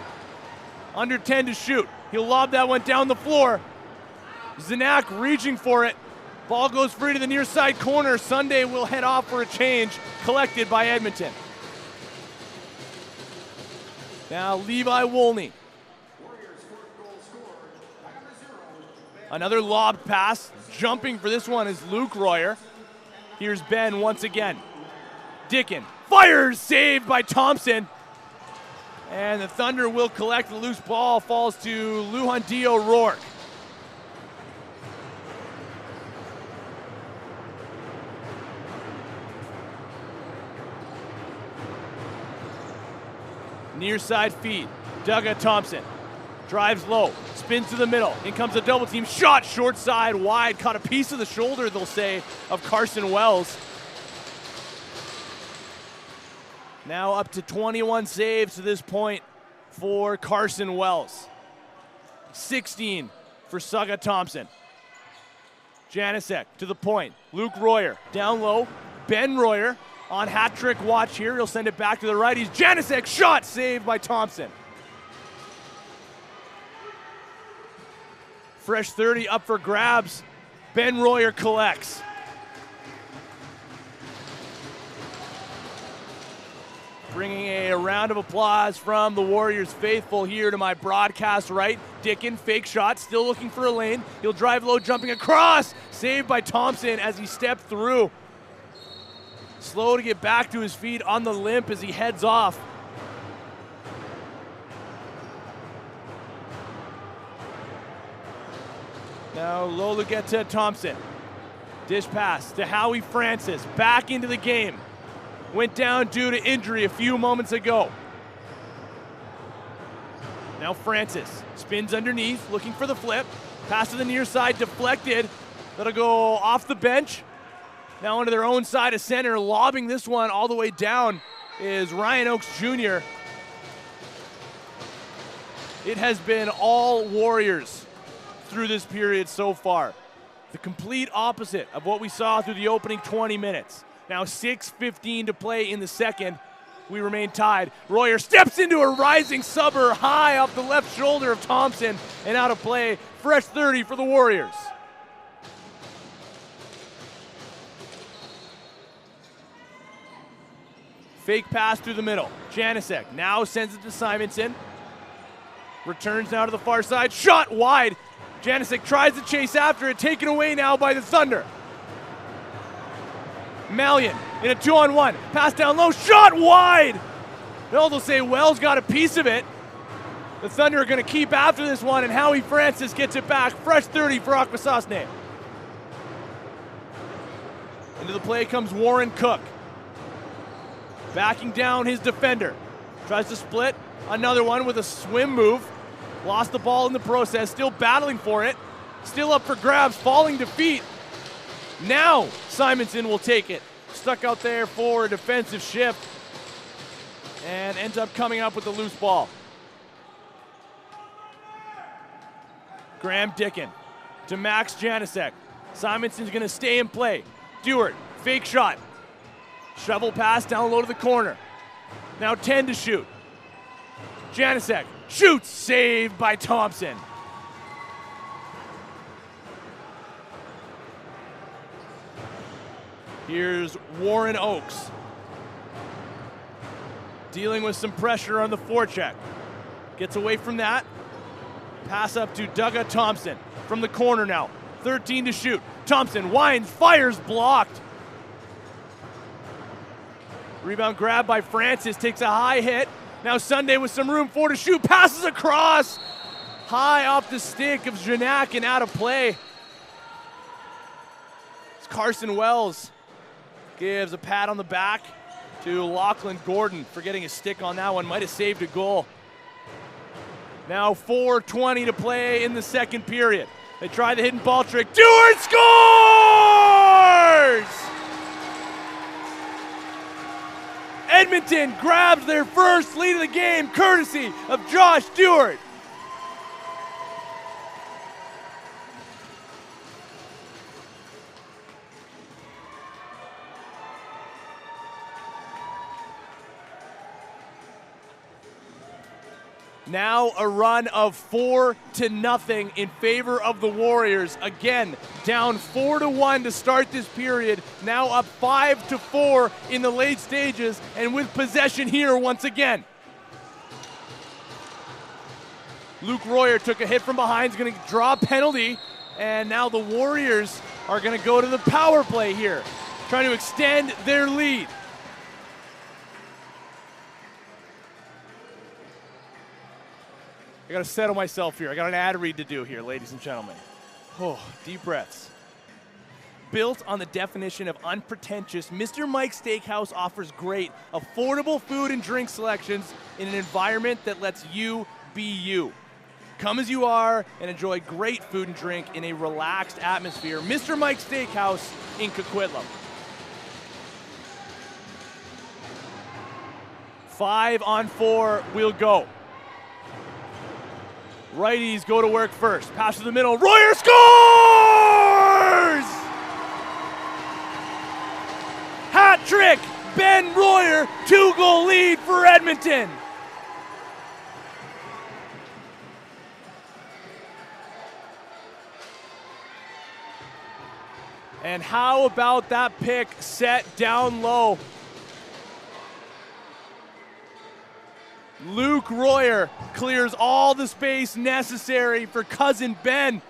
Under 10 to shoot. He'll lob that one down the floor. Zanak reaching for it. Ball goes free to the near side corner. Sunday will head off for a change, collected by Edmonton. Now Levi Wolney. Another lob pass. Jumping for this one is Luke Royer. Here's Ben once again. Dickin fires, saved by Thompson. And the Thunder will collect. The loose ball falls to Luhandio O'Rourke. Near side feed. Doug Thompson drives low, spins to the middle. In comes a double team shot, short side, wide. Caught a piece of the shoulder, they'll say, of Carson Wells. Now up to 21 saves to this point for Carson Wells. 16 for Saga Thompson. Janicek to the point. Luke Royer down low. Ben Royer on hat trick watch here. He'll send it back to the righties. Janicek shot, saved by Thompson. Fresh 30 up for grabs. Ben Royer collects. Bringing a round of applause from the Warriors faithful here to my broadcast right. Dickin, fake shot, still looking for a lane. He'll drive low, jumping across. Saved by Thompson as he stepped through. Slow to get back to his feet on the limp as he heads off. Now Lola gets to Thompson. Dish pass to Howie Francis. Back into the game. Went down due to injury a few moments ago. Now Francis spins underneath, looking for the flip. Pass to the near side, deflected. That'll go off the bench. Now onto their own side of center, lobbing this one all the way down is Ryan Oakes Jr. It has been all Warriors through this period so far. The complete opposite of what we saw through the opening 20 minutes. Now 6:15 to play in the second. We remain tied. Royer steps into a rising subber high off the left shoulder of Thompson and out of play. Fresh 30 for the Warriors. Fake pass through the middle. Janicek now sends it to Simonson. Returns now to the far side. Shot wide. Janicek tries to chase after it. Taken away now by the Thunder. Mallion in a 2-on-1. Pass down low. Shot wide. They'll say Wells got a piece of it. The Thunder are going to keep after this one, and Howie Francis gets it back. Fresh 30 for Akwesasne. Into the play comes Warren Cook. Backing down his defender. Tries to split. Another one with a swim move. Lost the ball in the process. Still battling for it. Still up for grabs. Falling to feet. Now Simonson will take it. Stuck out there for a defensive shift. And ends up coming up with the loose ball. Graham Dickin to Max Janicek. Simonson's going to stay in play. Dewart, fake shot. Shovel pass down low to the corner. Now 10 to shoot. Janicek shoots, saved by Thompson. Here's Warren Oakes. Dealing with some pressure on the forecheck. Gets away from that. Pass up to Doug Thompson from the corner now. 13 to shoot. Thompson winds, fires, blocked. Rebound grab by Francis, takes a high hit. Now Sunday with some room, 4 to shoot, passes across. High off the stick of Janak and out of play. It's Carson Wells. Gives a pat on the back to Lachlan Gordon for getting a stick on that one. Might have saved a goal. Now 4:20 to play in the second period. They try the hidden ball trick. Dewart scores! Edmonton grabs their first lead of the game, courtesy of Josh Dewart. Now a run of 4-0 in favor of the Warriors. Again, down 4-1 to start this period. Now up 5-4 in the late stages, and with possession here once again. Luke Royer took a hit from behind, is going to draw a penalty, and now the Warriors are going to go to the power play here, trying to extend their lead. I gotta settle myself here. I got an ad read to do here, ladies and gentlemen. Oh, deep breaths. Built on the definition of unpretentious, Mr. Mike's Steakhouse offers great, affordable food and drink selections in an environment that lets you be you. Come as you are and enjoy great food and drink in a relaxed atmosphere. Mr. Mike's Steakhouse in Coquitlam. 5-on-4 will go. Righties go to work first. Pass to the middle. Royer scores! Hat trick! Ben Royer, 2-goal lead for Edmonton. And how about that pick set down low? Luke Royer clears all the space necessary for cousin Ben,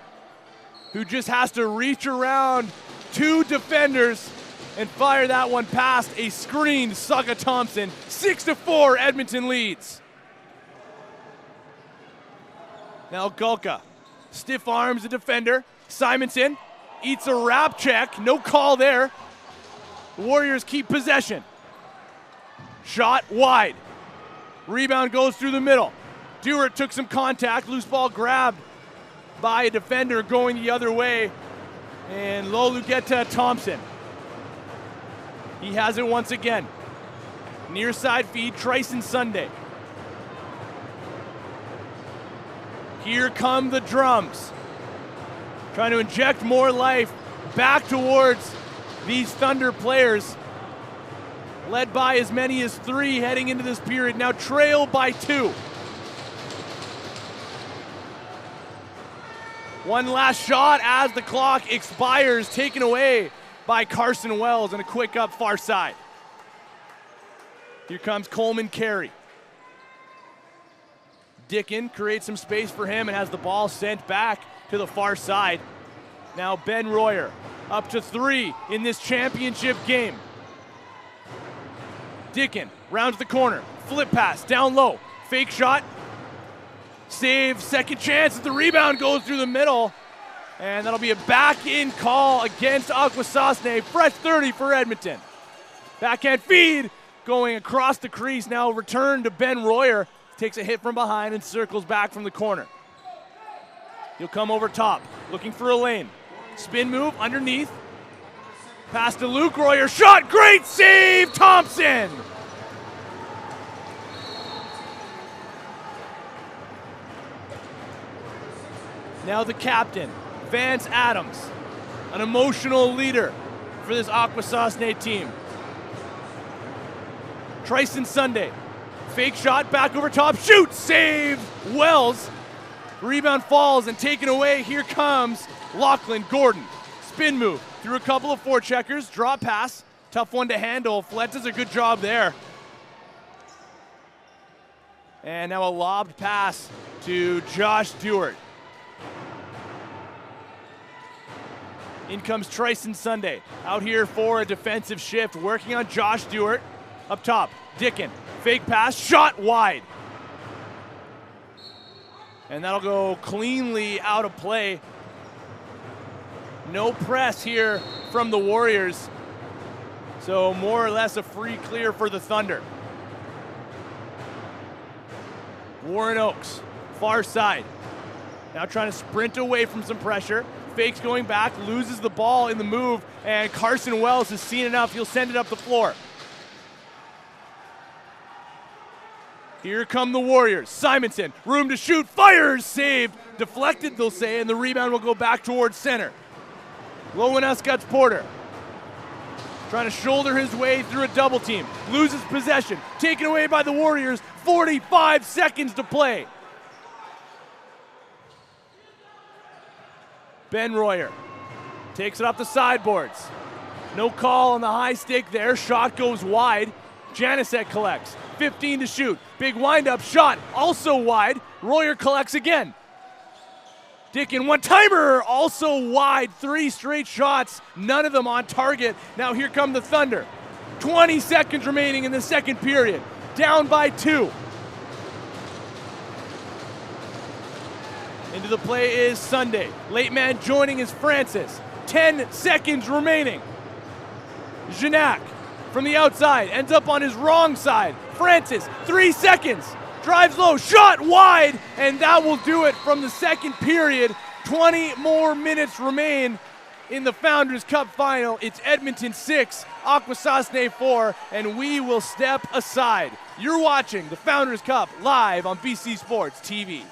who just has to reach around two defenders and fire that one past a screened Saga Thompson. 6-4, Edmonton leads. Now Gulka, stiff arms the defender. Simonson eats a wrap check, no call there. The Warriors keep possession. Shot wide. Rebound goes through the middle. Dewart took some contact. Loose ball grabbed by a defender going the other way. And Lolugeta Thompson. He has it once again. Near side feed, Tryson Sunday. Here come the drums. Trying to inject more life back towards these Thunder players. Led by as many as 3 heading into this period. Now trail by 2. One last shot as the clock expires, taken away by Carson Wells, and a quick up far side. Here comes Coleman Carey. Dickin creates some space for him and has the ball sent back to the far side. Now Ben Royer up to 3 in this championship game. Dickin rounds the corner, flip pass, down low, fake shot, save, second chance, the rebound goes through the middle, and that'll be a back-in call against Akwesasne. Fresh 30 for Edmonton. Backhand feed going across the crease, now return to Ben Royer, takes a hit from behind and circles back from the corner. He'll come over top, looking for a lane. Spin move underneath. Pass to Luke Royer, shot, great save, Thompson! Now the captain, Vance Adams, an emotional leader for this Akwesasne team. Tryson Sunday, fake shot, back over top, shoot, save, Wells. Rebound falls and taken away, here comes Lachlan Gordon. Spin move through a couple of forecheckers, draw pass, tough one to handle. Flett does a good job there. And now a lobbed pass to Josh Dewart. In comes Tryson Sunday, out here for a defensive shift, working on Josh Dewart. Up top, Dickin, fake pass, shot wide. And that'll go cleanly out of play. No press here from the Warriors. So more or less a free clear for the Thunder. Warren Oakes, far side. Now trying to sprint away from some pressure. Fakes going back, loses the ball in the move, and Carson Wells has seen enough. He'll send it up the floor. Here come the Warriors. Simonson, room to shoot, fires, saved, deflected, they'll say, and the rebound will go back towards center. Lowenus Porter trying to shoulder his way through a double team. Loses possession, taken away by the Warriors. 45 seconds to play. Ben Royer takes it up the sideboards. No call on the high stick there. Shot goes wide. Janicek collects. 15 to shoot. Big windup shot, also wide. Royer collects again. Dickin, one-timer, also wide. 3 straight shots, none of them on target. Now here come the Thunder. 20 seconds remaining in the second period. Down by 2. Into the play is Sunday. Late man joining is Francis. 10 seconds remaining. Janak from the outside ends up on his wrong side. Francis, 3 seconds. Drives low, shot wide, and that will do it from the second period. 20 more minutes remain in the Founders Cup final. It's Edmonton 6, Akwesasne 4, and we will step aside. You're watching the Founders Cup live on BC Sports TV.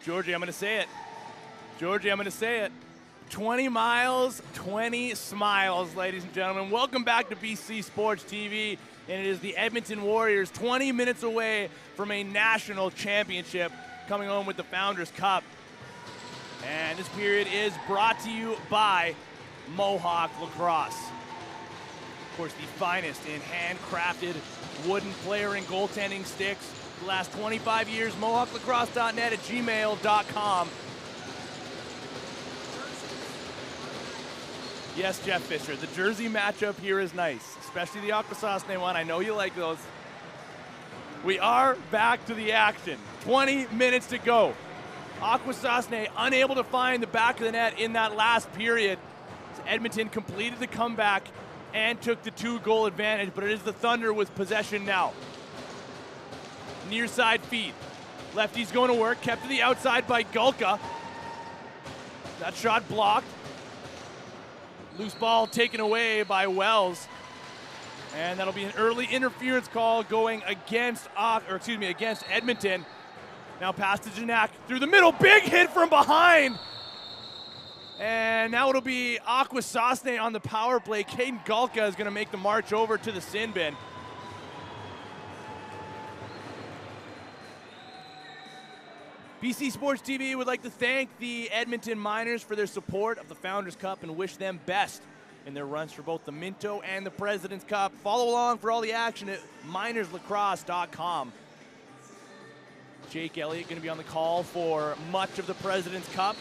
Georgie, I'm going to say it. Georgie, I'm going to say it. 20 miles, 20 smiles, ladies and gentlemen. Welcome back to BC Sports TV, and it is the Edmonton Warriors 20 minutes away from a national championship coming home with the Founders Cup. And this period is brought to you by Mohawk Lacrosse. Of course, the finest in handcrafted wooden player and goaltending sticks. The last 25 years, MohawkLacrosse.net at gmail.com. Yes, Jeff Fisher, the jersey matchup here is nice, especially the Akwesasne one. I know you like those. We are back to the action. 20 minutes to go. Akwesasne unable to find the back of the net in that last period. Edmonton completed the comeback and took the 2-goal advantage, but it is the Thunder with possession now. Near side feed. Lefty's going to work, kept to the outside by Gulka. That shot blocked. Loose ball taken away by Wells. And that'll be an early interference call going against Edmonton. Now pass to Janak through the middle, big hit from behind. And now it'll be Akwesasne on the power play. Caden Gulka is going to make the march over to the sin bin. BC Sports TV would like to thank the Edmonton Miners for their support of the Founders Cup and wish them best in their runs for both the Minto and the President's Cup. Follow along for all the action at minerslacrosse.com. Jake Elliott going to be on the call for much of the President's Cup.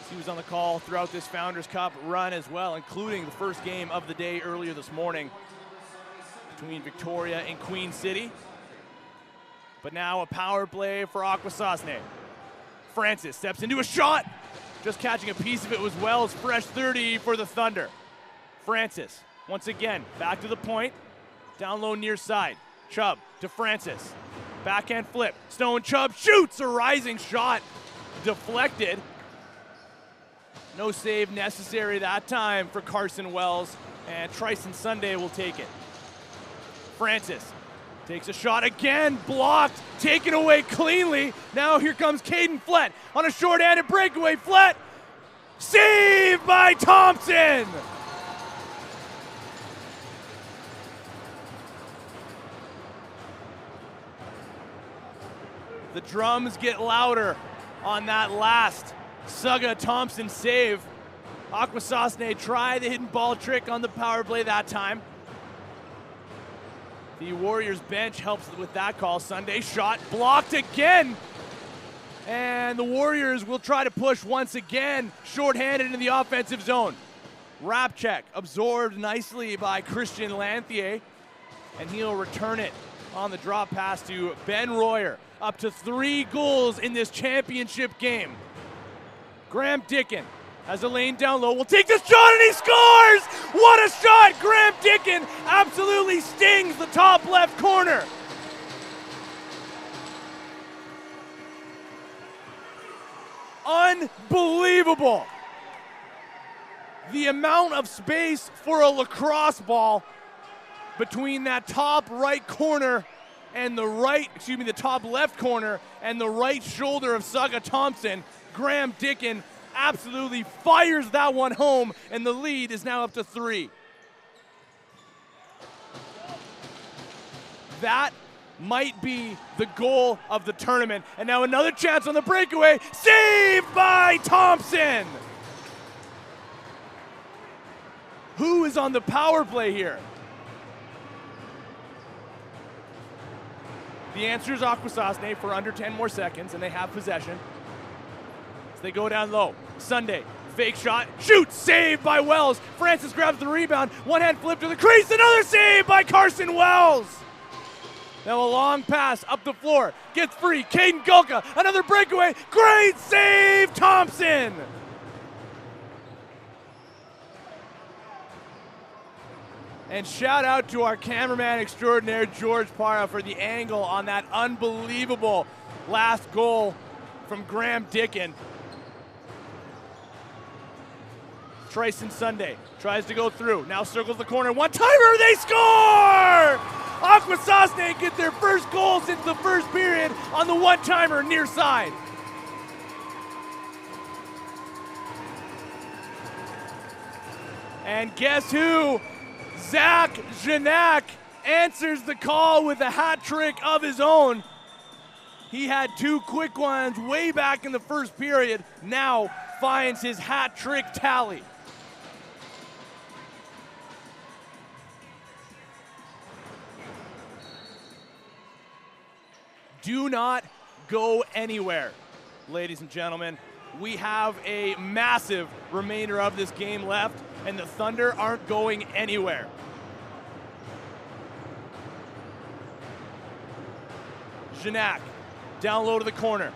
He was on the call throughout this Founders Cup run as well, including the first game of the day earlier this morning between Victoria and Queen City. But now a power play for Akwesasne. Francis steps into a shot. Just catching a piece of it was Wells. Fresh 30 for the Thunder. Francis, once again, back to the point. Down low near side. Chubb to Francis. Backhand flip. Stone Chubb shoots a rising shot. Deflected. No save necessary that time for Carson Wells. And Tryson Sunday will take it. Francis takes a shot again, blocked, taken away cleanly. Now here comes Caden Flett on a short-handed breakaway. Flett, saved by Thompson. The drums get louder on that last Suga Thompson save. Akwesasne tried the hidden ball trick on the power play that time. The Warriors bench helps with that call. Sunday shot blocked again. And the Warriors will try to push once again, shorthanded into the offensive zone. Wrap check absorbed nicely by Christian Lanthier. And he'll return it on the drop pass to Ben Royer. Up to 3 goals in this championship game. Graham Dickin has a lane down low, will take the shot and he scores! What a shot! Graham Dickin absolutely stings the top left corner. Unbelievable. The amount of space for a lacrosse ball between that top right corner and the top left corner and the right shoulder of Suga Thompson. Graham Dickin absolutely fires that one home, and the lead is now up to 3. That might be the goal of the tournament. And now another chance on the breakaway, saved by Thompson. Who is on the power play here? The answer is Akwesasne for under 10 more seconds, and they have possession. They go down low. Sunday, fake shot, shoots, saved by Wells. Francis grabs the rebound, one-hand flip to the crease, another save by Carson Wells. Now a long pass up the floor, gets free, Caden Gulka, another breakaway, great save, Thompson. And shout out to our cameraman extraordinaire, George Parra, for the angle on that unbelievable last goal from Graham Dickin. Tryson Sunday tries to go through, now circles the corner, one-timer, they score! Akwesasne get their first goal since the first period on the one-timer near side. And guess who? Zach Janak answers the call with a hat trick of his own. He had 2 quick ones way back in the first period. Now finds his hat trick tally. Do not go anywhere, ladies and gentlemen. We have a massive remainder of this game left, and the Thunder aren't going anywhere. Janak, down low to the corner.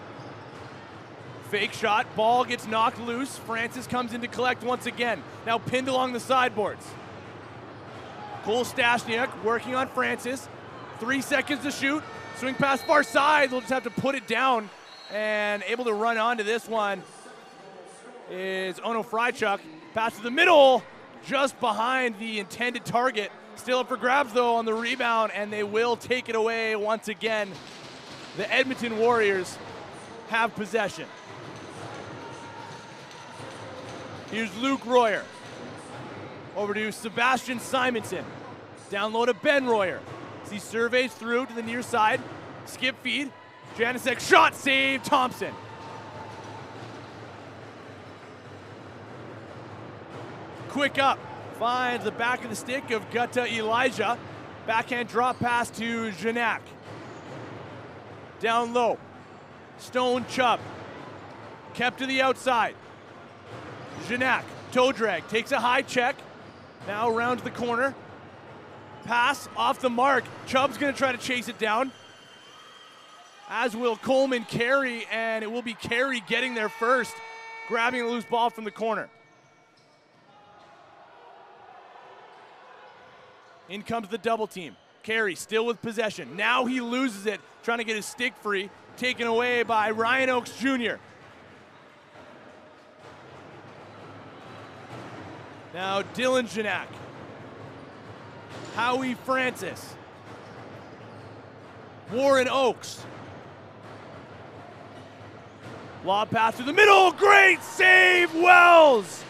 Fake shot, ball gets knocked loose. Francis comes in to collect once again. Now pinned along the sideboards. Cole Stashniak working on Francis. 3 seconds to shoot. Swing pass far side, they'll just have to put it down, and able to run onto this one is Ono Frychuk. Pass to the middle, just behind the intended target. Still up for grabs though on the rebound, and they will take it away once again. The Edmonton Warriors have possession. Here's Luke Royer. Over to Sebastian Simonson. Down low to Ben Royer. As he surveys through to the near side. Skip feed. Janicek shot save. Thompson. Quick up. Finds the back of the stick of Gutta Elijah. Backhand drop pass to Janak. Down low. Stone Chubb. Kept to the outside. Janak. Toe drag. Takes a high check. Now rounds the corner. Pass off the mark. Chubb's going to try to chase it down, as will Coleman Carey, and it will be Carey getting there first, grabbing a loose ball from the corner. In comes the double team. Carey still with possession. Now he loses it, trying to get his stick free, taken away by Ryan Oakes Jr. Now Dylan Janak. Howie Francis. Warren Oakes. Lob pass to the middle. Great save, Wells.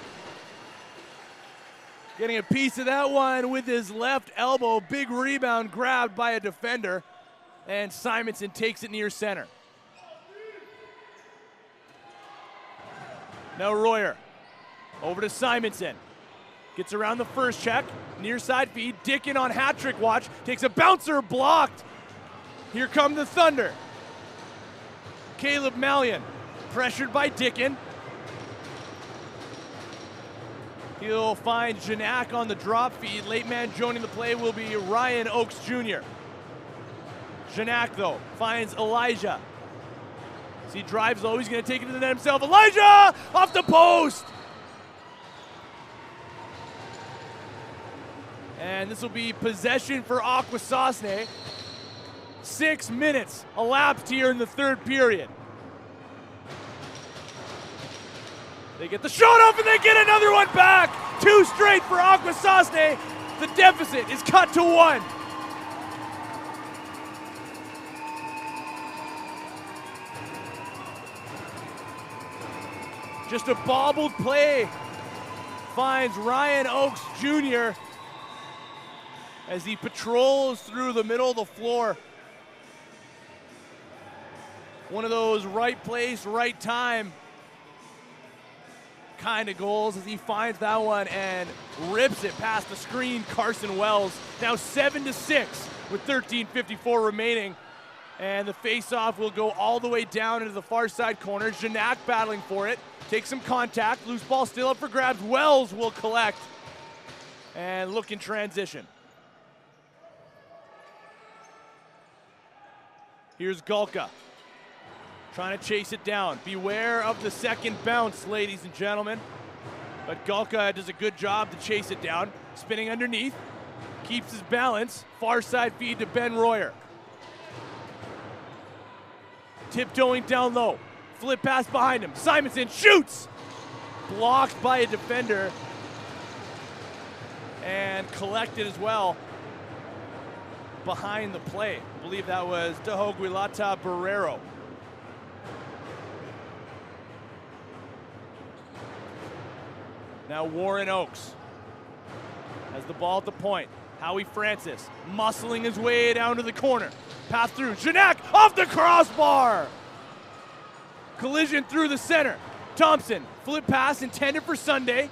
Getting a piece of that one with his left elbow. Big rebound grabbed by a defender. And Simonson takes it near center. Now Royer. Over to Simonson. Gets around the first check, near side feed, Dickin on hat trick watch, takes a bouncer, blocked. Here come the Thunder. Caleb Mallion, pressured by Dickin. He'll find Janak on the drop feed. Late man joining the play will be Ryan Oakes Jr. Janak though, finds Elijah. As he drives low, he's gonna take it to the net himself. Elijah, off the post! And this will be possession for Akwesasne. 6 minutes elapsed here in the third period. They get the shot off and they get another one back. 2 straight for Akwesasne. The deficit is cut to 1. Just a bobbled play finds Ryan Oakes Jr. as he patrols through the middle of the floor. One of those right place, right time kind of goals as he finds that one and rips it past the screen. Carson Wells now 7-6 with 13:54 remaining. And the face-off will go all the way down into the far side corner. Janak battling for it. Takes some contact. Loose ball still up for grabs. Wells will collect and look in transition. Here's Galka. Trying to chase it down. Beware of the second bounce, ladies and gentlemen. But Galka does a good job to chase it down. Spinning underneath. Keeps his balance. Far side feed to Ben Royer. Tiptoeing down low. Flip pass behind him. Simonson shoots! Blocked by a defender. And collected as well behind the play. I believe that was Dahoguilata Barrero. Now Warren Oakes. Has the ball at the point. Howie Francis muscling his way down to the corner. Pass through. Janak off the crossbar. Collision through the center. Thompson, flip pass intended for Sunday.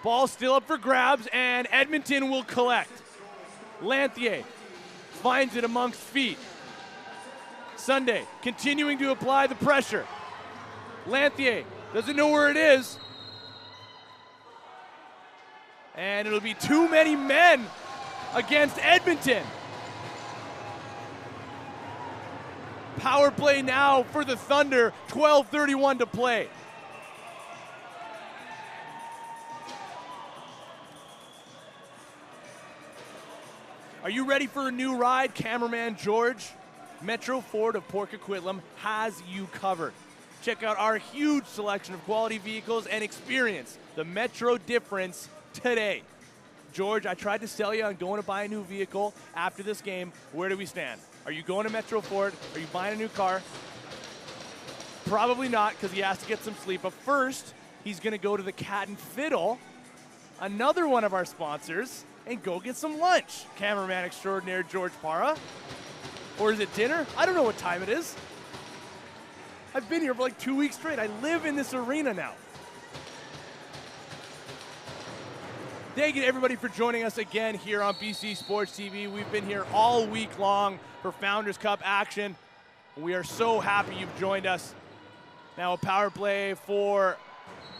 Ball still up for grabs, and Edmonton will collect. Lanthier finds it amongst feet. Sunday continuing to apply the pressure. Lanthier doesn't know where it is. And it'll be too many men against Edmonton. Power play now for the Thunder, 12:31 to play. Are you ready for a new ride? Cameraman George, Metro Ford of Port Coquitlam has you covered. Check out our huge selection of quality vehicles and experience the Metro difference today. George, I tried to sell you on going to buy a new vehicle after this game. Where do we stand? Are you going to Metro Ford? Are you buying a new car? Probably not, because he has to get some sleep. But first, he's going to go to the Cat and Fiddle, another one of our sponsors, and go get some lunch. Cameraman extraordinaire George Parra. Or is it dinner? I don't know what time it is. I've been here for like 2 weeks straight. I live in this arena now. Thank you to everybody for joining us again here on BC Sports TV. We've been here all week long for Founders Cup action. We are so happy you've joined us. Now a power play for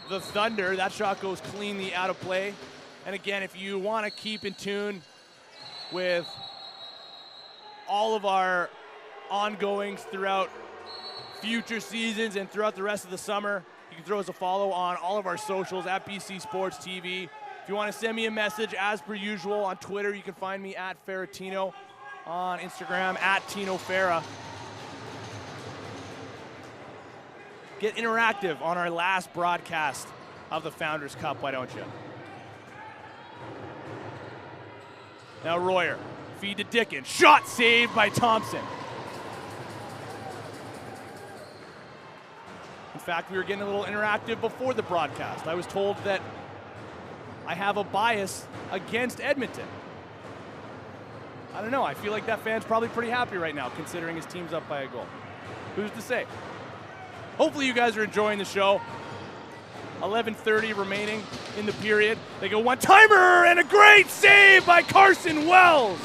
the Thunder. That shot goes cleanly out of play. And again, if you want to keep in tune with all of our ongoings throughout future seasons and throughout the rest of the summer, you can throw us a follow on all of our socials at BC Sports TV. If you want to send me a message, as per usual, on Twitter, you can find me at Ferratino, on Instagram at Tino Ferra. Get interactive on our last broadcast of the Founders Cup, why don't you? Now Royer, feed to Dickens, shot saved by Thompson. In fact, we were getting a little interactive before the broadcast. I was told that I have a bias against Edmonton. I don't know, I feel like that fan's probably pretty happy right now considering his team's up by a goal. Who's to say? Hopefully you guys are enjoying the show. 11:30 remaining in the period. They go one-timer and a great save by Carson Wells.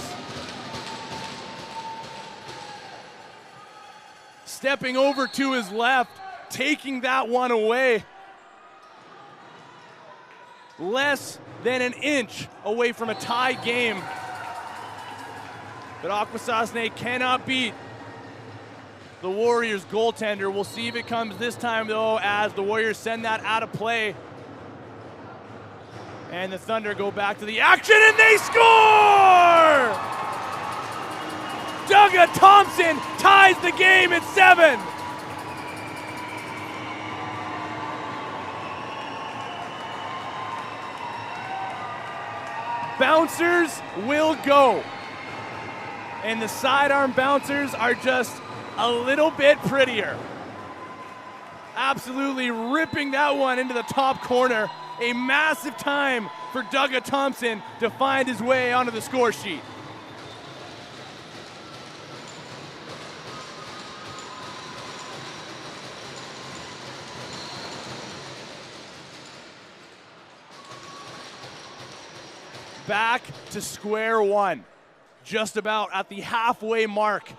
Stepping over to his left, taking that one away. Less than an inch away from a tie game. But Akwesasne cannot beat the Warriors goaltender. We'll see if it comes this time though, as the Warriors send that out of play. And the Thunder go back to the action and they score! Doug Thompson ties the game at 7. Bouncers will go. And the sidearm bouncers are just a little bit prettier. Absolutely ripping that one into the top corner. A massive time for Doug Thompson to find his way onto the score sheet. Back to square one, just about at the halfway mark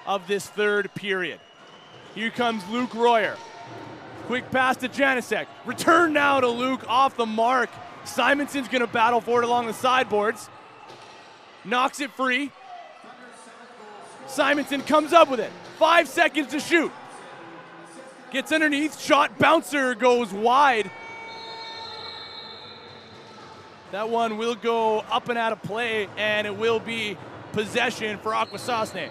of this third period. Here comes Luke Royer. Quick pass to Janasek. Return now to Luke, off the mark. Simonson's gonna battle for it along the sideboards. Knocks it free. Simonson comes up with it. 5 seconds to shoot. Gets underneath, shot, bouncer goes wide. That one will go up and out of play, and it will be possession for Akwesasne.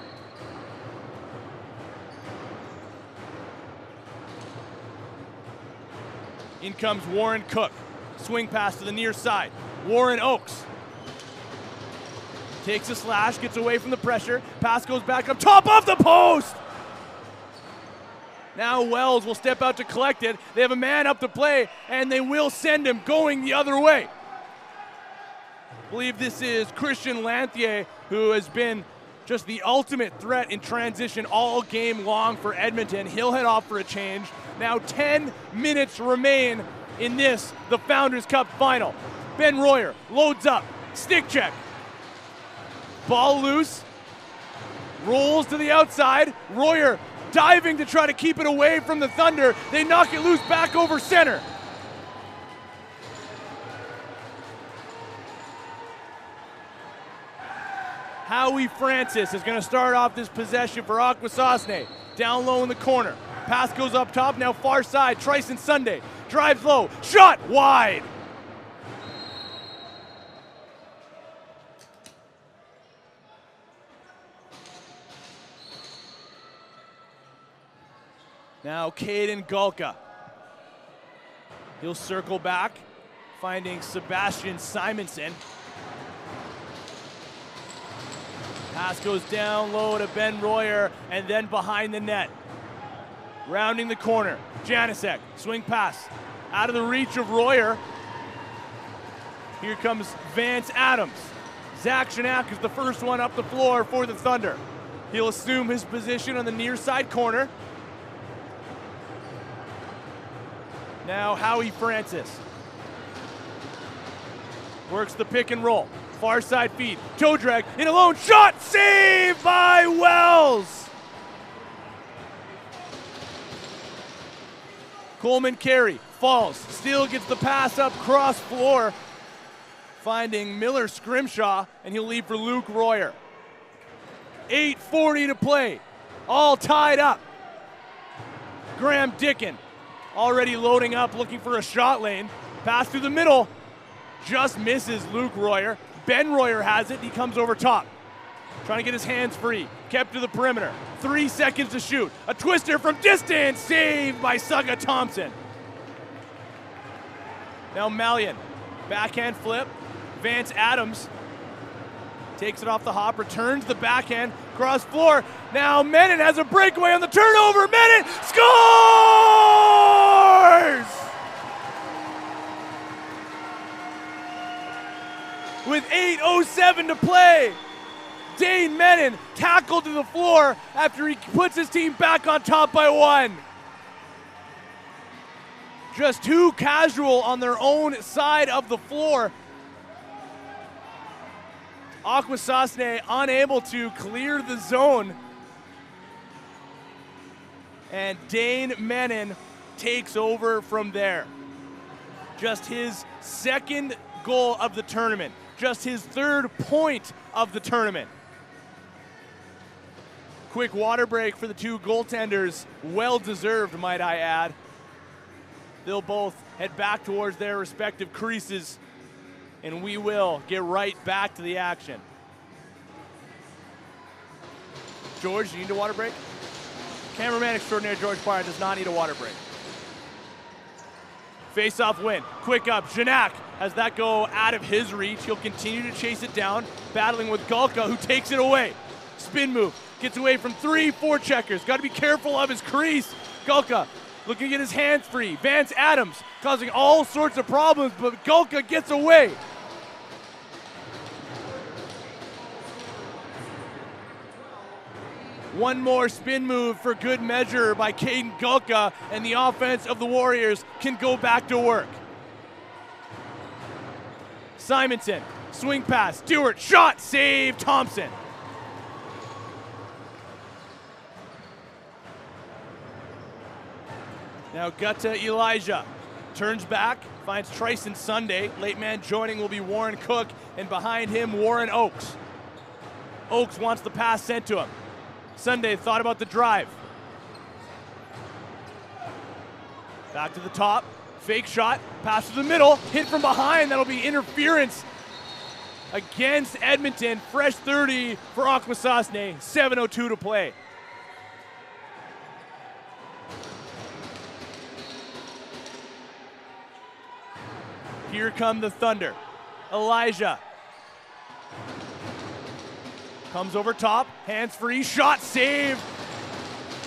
In comes Warren Cook. Swing pass to the near side. Warren Oakes takes a slash, gets away from the pressure. Pass goes back up top of the post. Now Wells will step out to collect it. They have a man up to play, and they will send him going the other way. I believe this is Christian Lanthier, who has been just the ultimate threat in transition all game long for Edmonton. He'll head off for a change. Now 10 minutes remain in this, the Founders Cup final. Ben Royer loads up, stick check. Ball loose, rolls to the outside. Royer diving to try to keep it away from the Thunder. They knock it loose back over center. Howie Francis is going to start off this possession for Akwesasne. Down low in the corner. Pass goes up top, now far side. Tryson Sunday drives low. Shot wide. Now Caden Gulka. He'll circle back, finding Sebastian Simonson. Pass goes down low to Ben Royer and then behind the net. Rounding the corner, Janicek, swing pass. Out of the reach of Royer. Here comes Vance Adams. Zach Shanak is the first one up the floor for the Thunder. He'll assume his position on the near side corner. Now Howie Francis. Works the pick and roll. Far side feed. Toe drag in a lone shot. Saved by Wells. Coleman Carey falls. Still gets the pass up cross floor. Finding Miller Scrimshaw, and he'll leave for Luke Royer. 8:40 to play. All tied up. Graham Dickin already loading up, looking for a shot lane. Pass through the middle. Just misses Luke Royer. Ben Royer has it. He comes over top. Trying to get his hands free. Kept to the perimeter. 3 seconds to shoot. A twister from distance. Saved by Sugga Thompson. Now Malian. Backhand flip. Vance Adams takes it off the hop. Returns the backhand. Cross floor. Now Menon has a breakaway on the turnover. Menon scores! With 8:07 to play, Dane Menon tackled to the floor after he puts his team back on top by 1. Just too casual on their own side of the floor. Akwesasne unable to clear the zone. And Dane Menon takes over from there. Just his second goal of the tournament. Just his third point of the tournament. Quick water break for the two goaltenders. Well deserved, might I add. They'll both head back towards their respective creases, and we will get right back to the action. George, do you need a water break? Cameraman extraordinaire George Parr does not need a water break. Face-off win. Quick up. Janak has that go out of his reach. He'll continue to chase it down, battling with Gulka, who takes it away. Spin move. Gets away from 3 forecheckers. Got to be careful of his crease. Gulka looking to get his hands free. Vance Adams causing all sorts of problems, but Gulka gets away. One more spin move for good measure by Caden Gulka, and the offense of the Warriors can go back to work. Simonson, swing pass, Stewart, shot, save, Thompson. Now Gutta Elijah turns back, finds Tryson Sunday. Late man joining will be Warren Cook, and behind him, Warren Oakes. Oakes wants the pass sent to him. Sunday thought about the drive. Back to the top, fake shot, pass to the middle, hit from behind. That'll be interference against Edmonton. Fresh 30 for Akwesasne, 7:02 to play. Here come the Thunder. Elijah comes over top, hands free, shot saved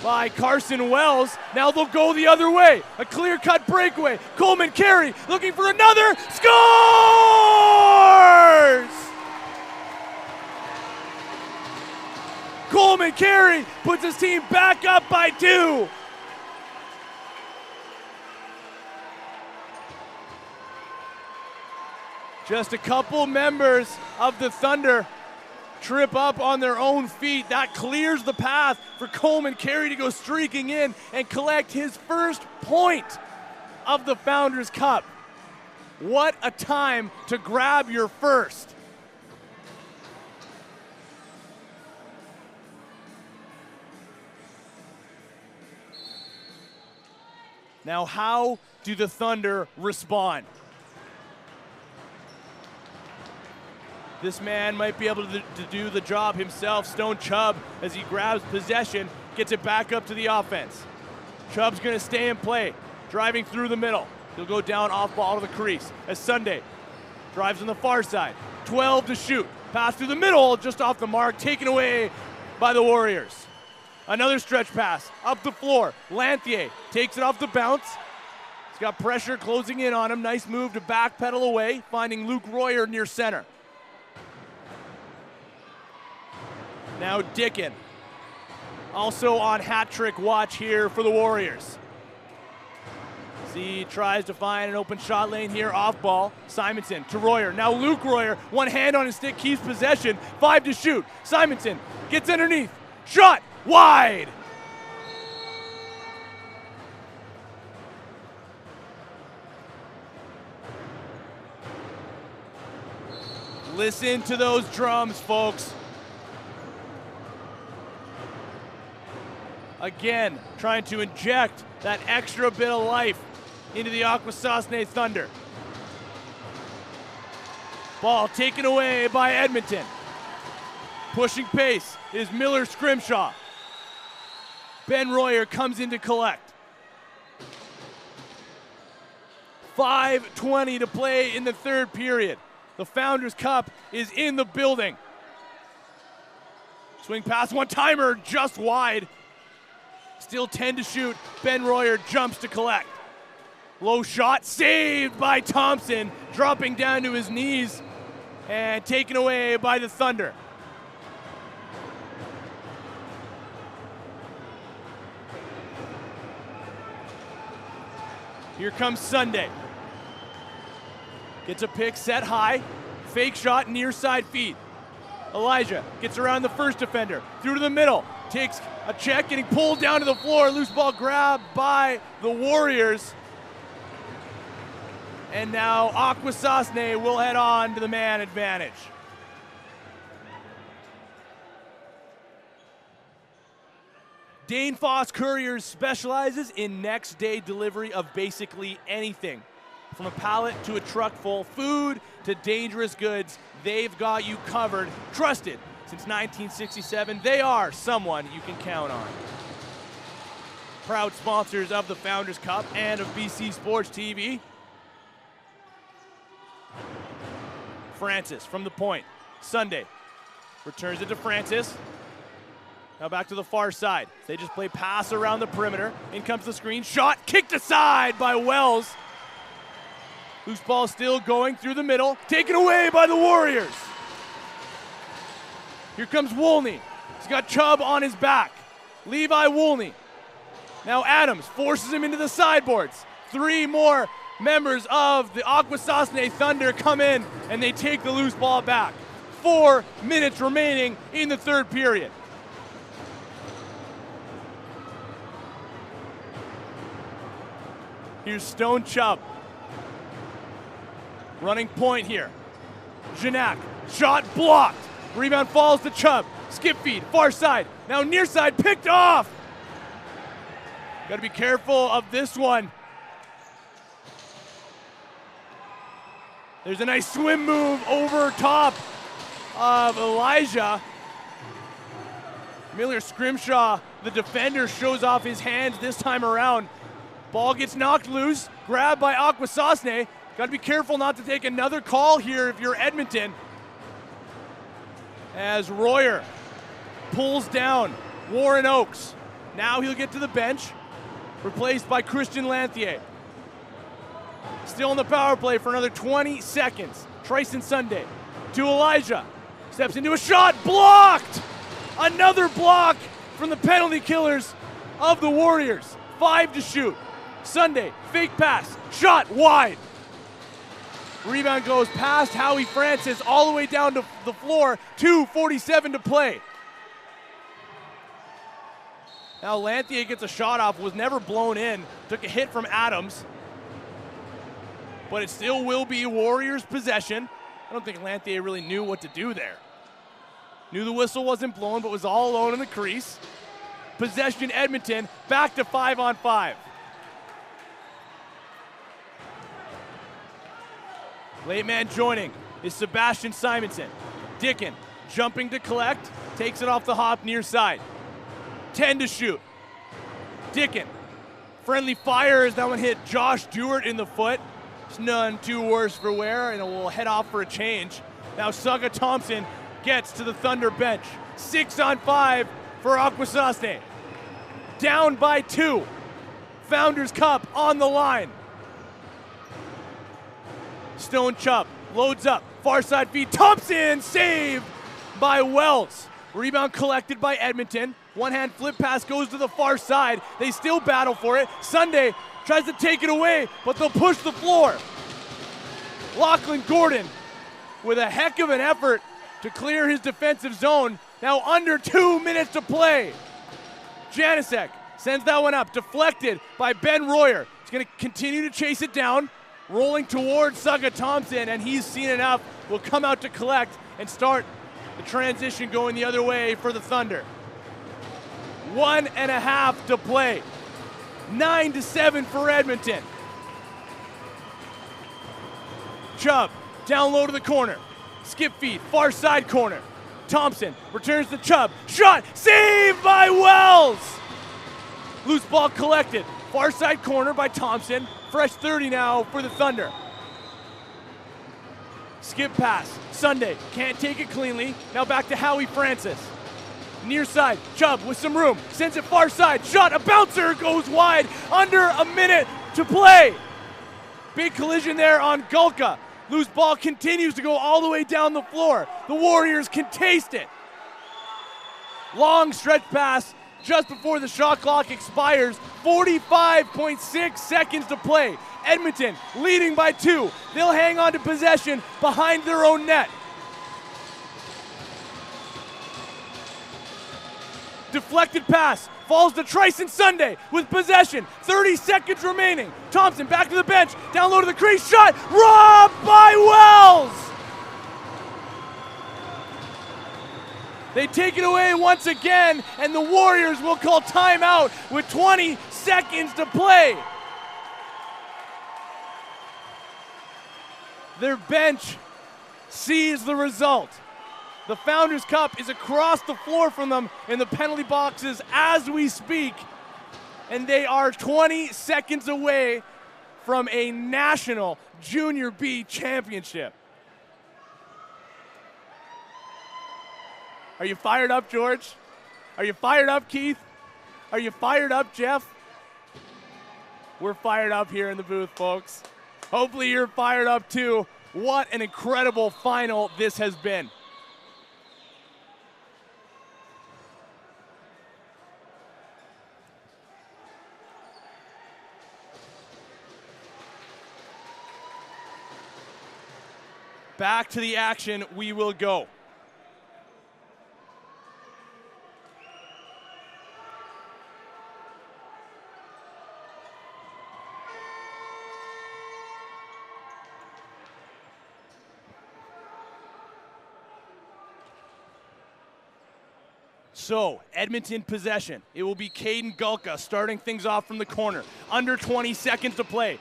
by Carson Wells. Now they'll go the other way. A clear-cut breakaway. Coleman Carey looking for another, scores! Coleman Carey puts his team back up by 2. Just a couple members of the Thunder trip up on their own feet. That clears the path for Coleman Carey to go streaking in and collect his first point of the Founders Cup. What a time to grab your first. Now, how do the Thunder respond? This man might be able to do the job himself. Stone Chubb, as he grabs possession, gets it back up to the offense. Chubb's going to stay in play, driving through the middle. He'll go down off ball to the crease as Sunday drives on the far side. 12 to shoot. Pass through the middle, just off the mark, taken away by the Warriors. Another stretch pass, up the floor. Lanthier takes it off the bounce. He's got pressure closing in on him. Nice move to backpedal away, finding Luke Royer near center. Now Dickin, also on hat trick watch here for the Warriors. He tries to find an open shot lane here, off ball. Simonson to Royer. Now Luke Royer, one hand on his stick, keeps possession. 5 to shoot. Simonson gets underneath. Shot wide. Listen to those drums, folks. Again, trying to inject that extra bit of life into the Akwesasne Thunder. Ball taken away by Edmonton. Pushing pace is Miller Scrimshaw. Ben Royer comes in to collect. 5:20 to play in the third period. The Founders Cup is in the building. Swing pass, one-timer, just wide. Still 10 to shoot. Ben Royer jumps to collect. Low shot saved by Thompson, dropping down to his knees and taken away by the Thunder. Here comes Sunday. Gets a pick set high. Fake shot near side feed. Elijah gets around the first defender. Through to the middle. Takes a check, getting pulled down to the floor. Loose ball grabbed by the Warriors. And now Akwesasne will head on to the man advantage. Dane Foss Couriers specializes in next day delivery of basically anything. From a pallet to a truck full, food to dangerous goods, they've got you covered. Trusted since 1967, they are someone you can count on. Proud sponsors of the Founders Cup and of BC Sports TV. Francis from the point. Sunday returns it to Francis. Now back to the far side. They just play pass around the perimeter. In comes the screen. Shot kicked aside by Wells. Loose ball still going through the middle. Taken away by the Warriors. Here comes Woolney. He's got Chubb on his back. Levi Woolney. Now Adams forces him into the sideboards. 3 more members of the Akwesasne Thunder come in and they take the loose ball back. 4 minutes remaining in the third period. Here's Stone Chubb. Running point here. Janak, shot blocked. Rebound falls to Chubb. Skip feed, far side. Now near side, picked off. Got to be careful of this one. There's a nice swim move over top of Elijah. Miller Scrimshaw, the defender, shows off his hands this time around. Ball gets knocked loose, grabbed by Akwesasne. Got to be careful not to take another call here if you're Edmonton. As Royer pulls down Warren Oakes. Now he'll get to the bench, replaced by Christian Lanthier. Still in the power play for another 20 seconds. Tryson Sunday to Elijah. Steps into a shot, blocked Another block from the penalty killers of the Warriors. 5 to shoot. Sunday, fake pass, shot wide. Rebound goes past Howie Francis all the way down to the floor. 2:47 to play. Now Lanthier gets a shot off, was never blown in. Took a hit from Adams. But it still will be Warriors possession. I don't think Lanthier really knew what to do there. Knew the whistle wasn't blown, but was all alone in the crease. Possession Edmonton, back to 5-on-5. Late man joining is Sebastian Simonson. Dickin jumping to collect, takes it off the hop near side. 10 to shoot. Dickin, friendly fire as that one hit Josh Dewart in the foot. It's none too worse for wear, and it will head off for a change. Now Saga Thompson gets to the Thunder bench. 6-on-5 for Akwesasne. Down by 2. Founders Cup on the line. Stone Chubb loads up, far side feed, Thompson, saved by Wells. Rebound collected by Edmonton. One-hand flip pass goes to the far side. They still battle for it. Sunday tries to take it away, but they'll push the floor. Lachlan Gordon with a heck of an effort to clear his defensive zone. Now under 2 minutes to play. Janicek sends that one up, deflected by Ben Royer. He's going to continue to chase it down. Rolling towards Saga Thompson, and he's seen enough. Will come out to collect and start the transition going the other way for the Thunder. 1.5 to play. 9-7 for Edmonton. Chubb down low to the corner. Skip feed, far side corner. Thompson returns to Chubb. Shot, saved by Wells. Loose ball collected. Far side corner by Thompson. Fresh 30 now for the Thunder. Skip pass. Sunday can't take it cleanly. Now back to Howie Francis. Near side, Chubb with some room. Sends it far side. Shot, a bouncer goes wide. Under a minute to play. Big collision there on Gulka. Loose ball continues to go all the way down the floor. The Warriors can taste it. Long stretch pass just before the shot clock expires. 45.6 seconds to play. Edmonton leading by 2. They'll hang on to possession behind their own net. Deflected pass falls to Tryson Sunday with possession. 30 seconds remaining. Thompson back to the bench. Down low to the crease. Shot robbed by Wells. They take it away once again, and the Warriors will call timeout with 20 seconds to play. Their bench sees the result. The Founders Cup is across the floor from them in the penalty boxes as we speak, and they are 20 seconds away from a national Junior B championship. Are you fired up, George? Are you fired up, Keith? Are you fired up, Jeff? We're fired up here in the booth, folks. Hopefully you're fired up too. What an incredible final this has been. Back to the action we will go. So, Edmonton possession. It will be Caden Gulka starting things off from the corner. Under 20 seconds to play.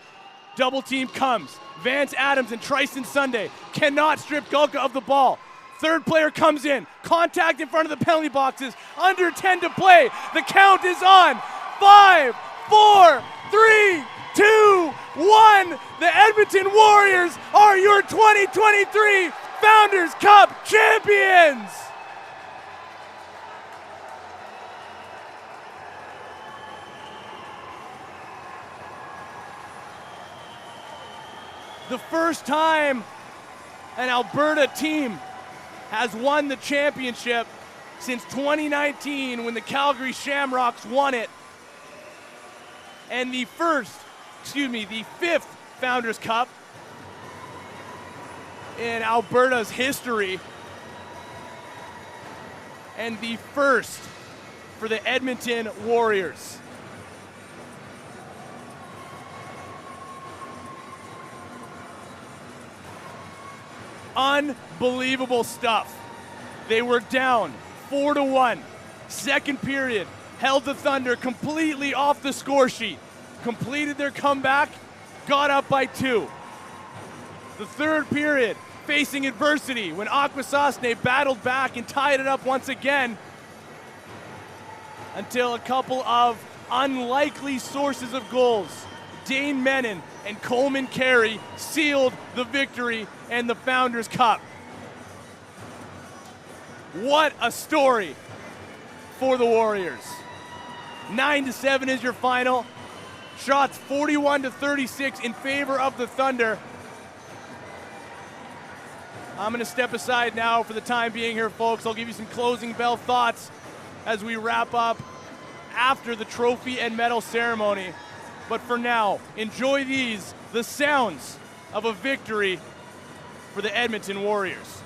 Double team comes. Vance Adams and Tryson Sunday cannot strip Gulka of the ball. Third player comes in. Contact in front of the penalty boxes. Under 10 to play. The count is on. 5, 4, 3, 2, 1. The Edmonton Warriors are your 2023 Founders Cup champions. The first time an Alberta team has won the championship since 2019 when the Calgary Shamrocks won it. And the fifth Founders Cup in Alberta's history. And the first for the Edmonton Warriors. Unbelievable stuff. They were down 4-1. Second period, held the Thunder completely off the score sheet. Completed their comeback, got up by 2. The third period, facing adversity when Akwesasne battled back and tied it up once again until a couple of unlikely sources of goals, Dane Menon and Coleman Carey, sealed the victory and the Founders Cup. What a story for the Warriors. 9-7 is your final. Shots 41-36 in favor of the Thunder. I'm going to step aside now for the time being here, folks. I'll give you some closing bell thoughts as we wrap up after the trophy and medal ceremony. But for now, enjoy these, the sounds of a victory for the Edmonton Warriors.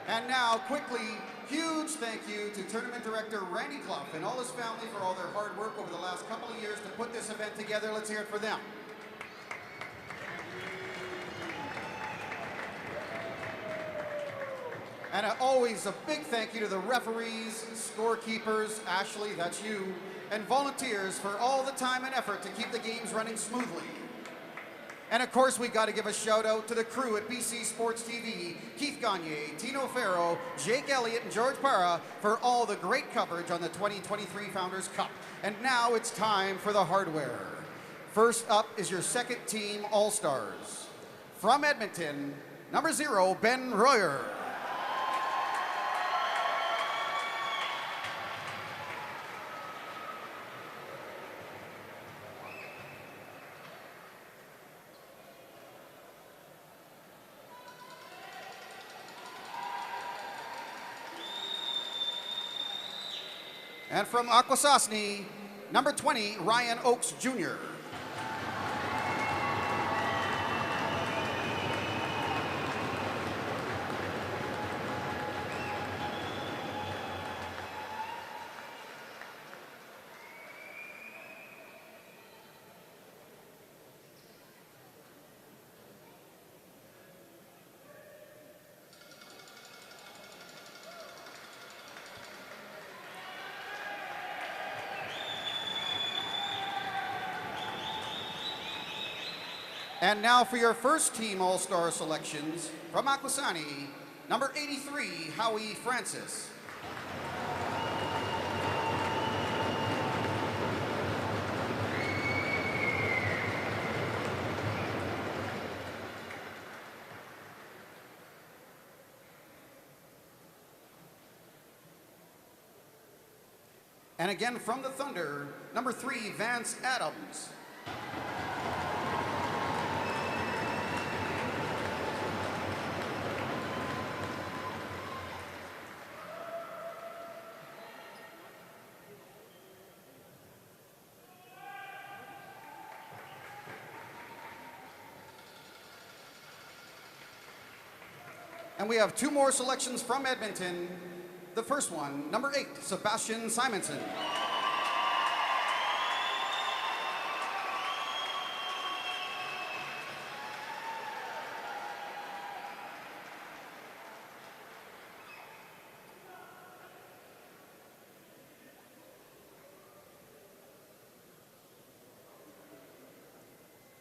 And now, quickly, huge thank you to Tournament Director Randy Clough and all his family for all their hard work over the last couple of years to put this event together. Let's hear it for them. And always a big thank you to the referees, scorekeepers, Ashley, that's you, and volunteers for all the time and effort to keep the games running smoothly. And of course, we got to give a shout out to the crew at BC Sports TV, Keith Gagne, Tino Ferro, Jake Elliott, and George Parra for all the great coverage on the 2023 Founders Cup. And now it's time for the hardware. First up is your second team All-Stars. From Edmonton, number 0, Ben Royer. And from Akwesasne, number 20, Ryan Oakes Jr. And now for your first team All-Star selections from Akwesasne, number 83, Howie Francis. And again from the Thunder, number 3, Vance Adams. And we have 2 more selections from Edmonton. The first one, number 8, Sebastian Simonson.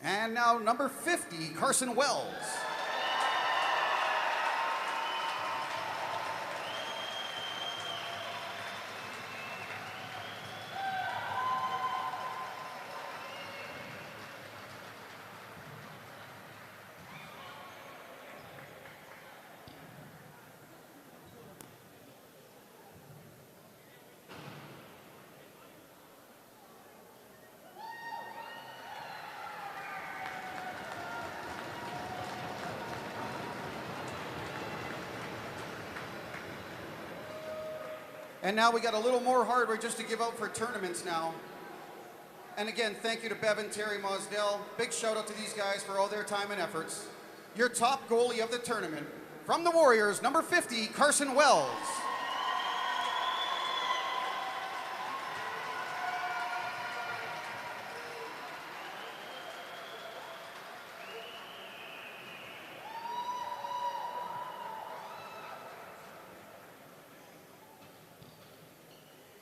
And now number 50, Carson Wells. And now we got a little more hardware just to give out for tournaments now. And again, thank you to Bevan, Terry, Mosdell. Big shout out to these guys for all their time and efforts. Your top goalie of the tournament, from the Warriors, number 50, Carson Wells.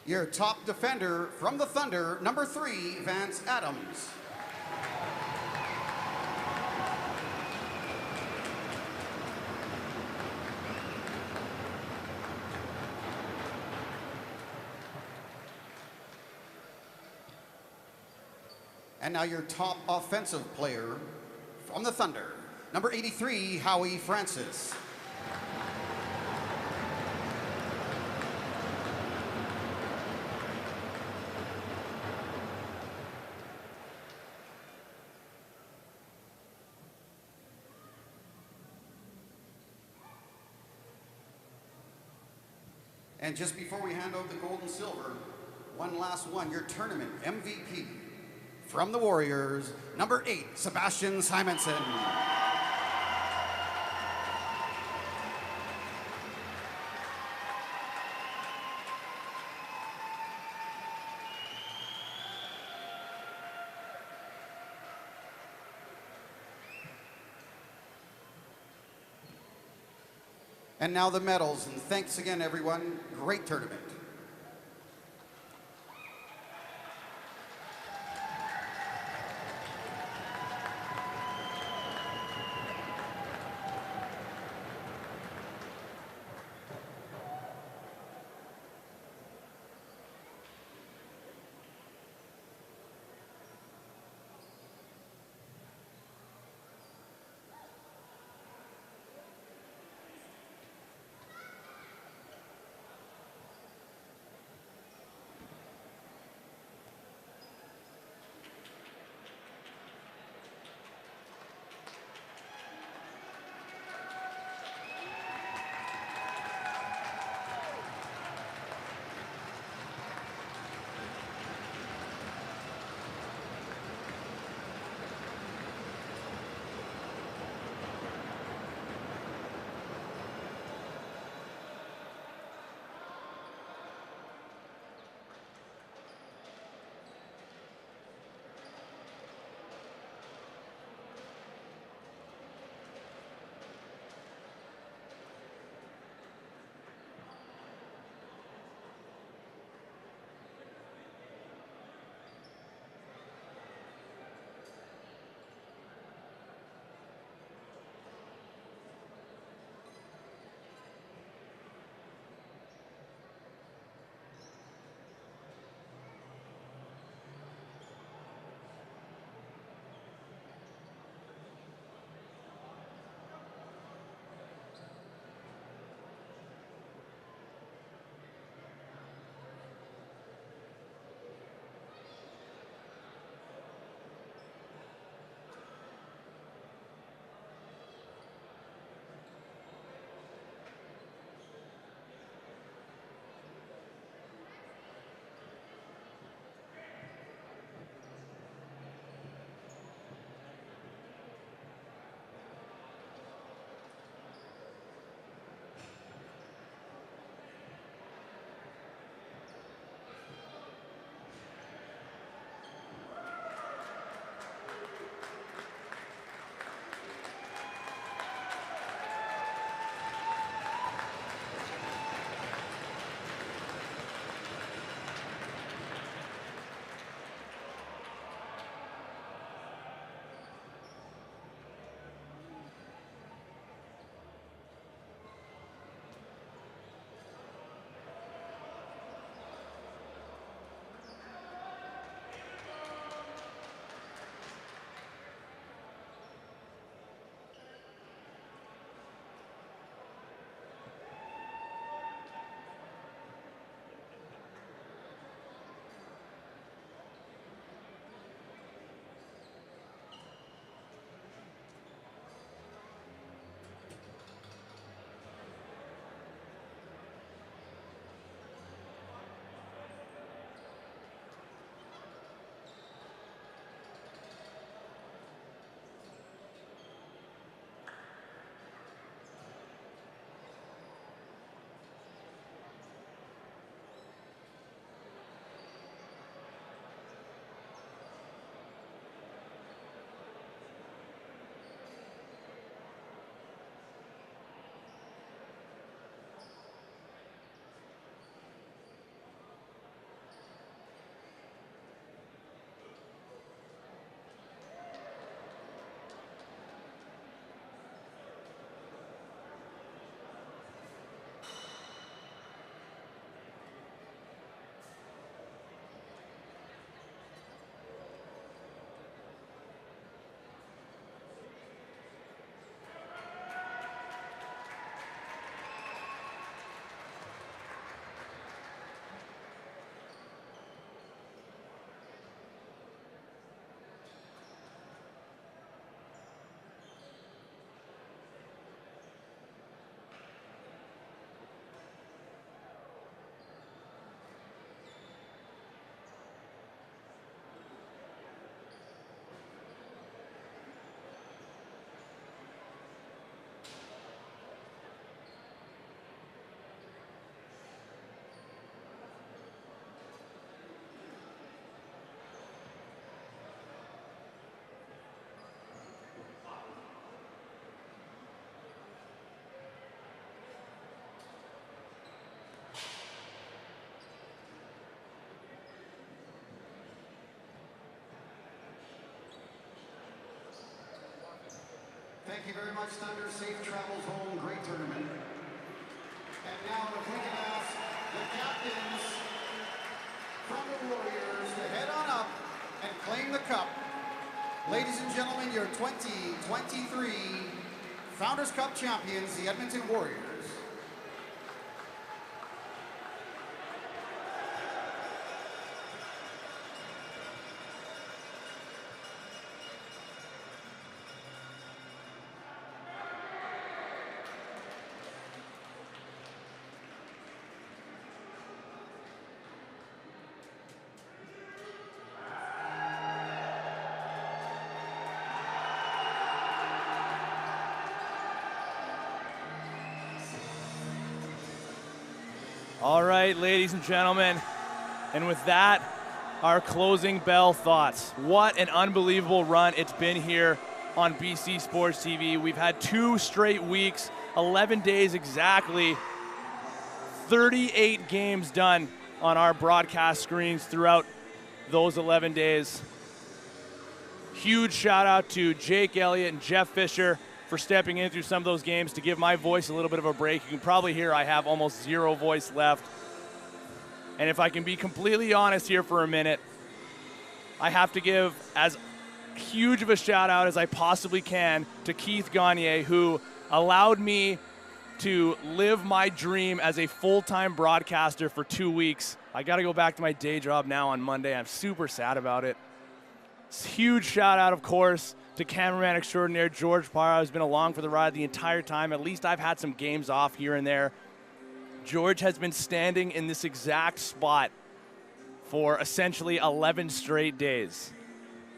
Your top defender from the Thunder, number 3, Vance Adams. And now your top offensive player from the Thunder, number 83, Howie Francis. And just before we hand out the gold and silver, one last one, your tournament MVP from the Warriors, number 8, Sebastian Simonson. And now the medals, and thanks again, everyone. Great tournament. you very much, Thunder. Safe travels home. Great tournament. And now, if we can ask the captains from the Warriors to head on up and claim the cup. Ladies and gentlemen, your 2023 Founders Cup champions, the Edmonton Warriors. All right, ladies and gentlemen, and with that, our closing bell thoughts. What an unbelievable run it's been here on BC Sports TV. We've had 2 straight weeks, 11 days exactly, 38 games done on our broadcast screens throughout those 11 days. Huge shout out to Jake Elliott and Jeff Fisher for stepping in through some of those games to give my voice a little bit of a break. You can probably hear I have almost 0 voice left. And if I can be completely honest here for a minute, I have to give as huge of a shout out as I possibly can to Keith Gagne, who allowed me to live my dream as a full-time broadcaster for 2 weeks. I got to go back to my day job now on Monday. I'm super sad about it. Huge shout out, of course, to cameraman extraordinaire George Parra, who's been along for the ride the entire time. At least I've had some games off here and there. George has been standing in this exact spot for essentially 11 straight days.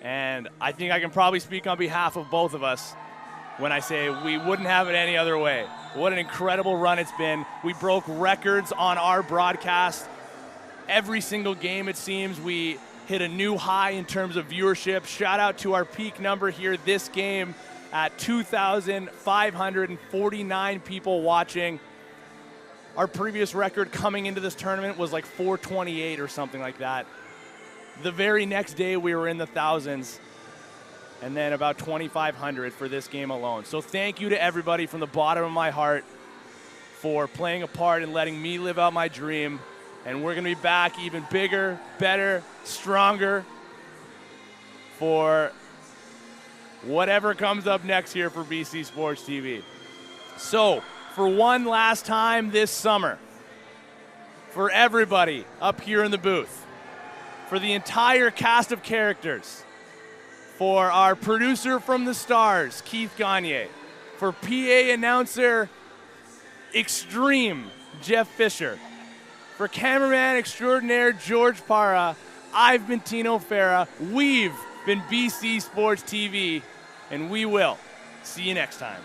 And I think I can probably speak on behalf of both of us when I say we wouldn't have it any other way. What an incredible run it's been. We broke records on our broadcast. Every single game, it seems, we hit a new high in terms of viewership. Shout out to our peak number here this game at 2,549 people watching. Our previous record coming into this tournament was like 428 or something like that. The very next day we were in the thousands, and then about 2,500 for this game alone. So thank you to everybody from the bottom of my heart for playing a part and letting me live out my dream. And we're going to be back even bigger, better, stronger for whatever comes up next here for BC Sports TV. So, for one last time this summer, for everybody up here in the booth, for the entire cast of characters, for our producer from the stars, Keith Gagne, for PA announcer extreme, Jeff Fisher, for cameraman extraordinaire George Parra, I've been Tino Farah, we've been BC Sports TV, and we will see you next time.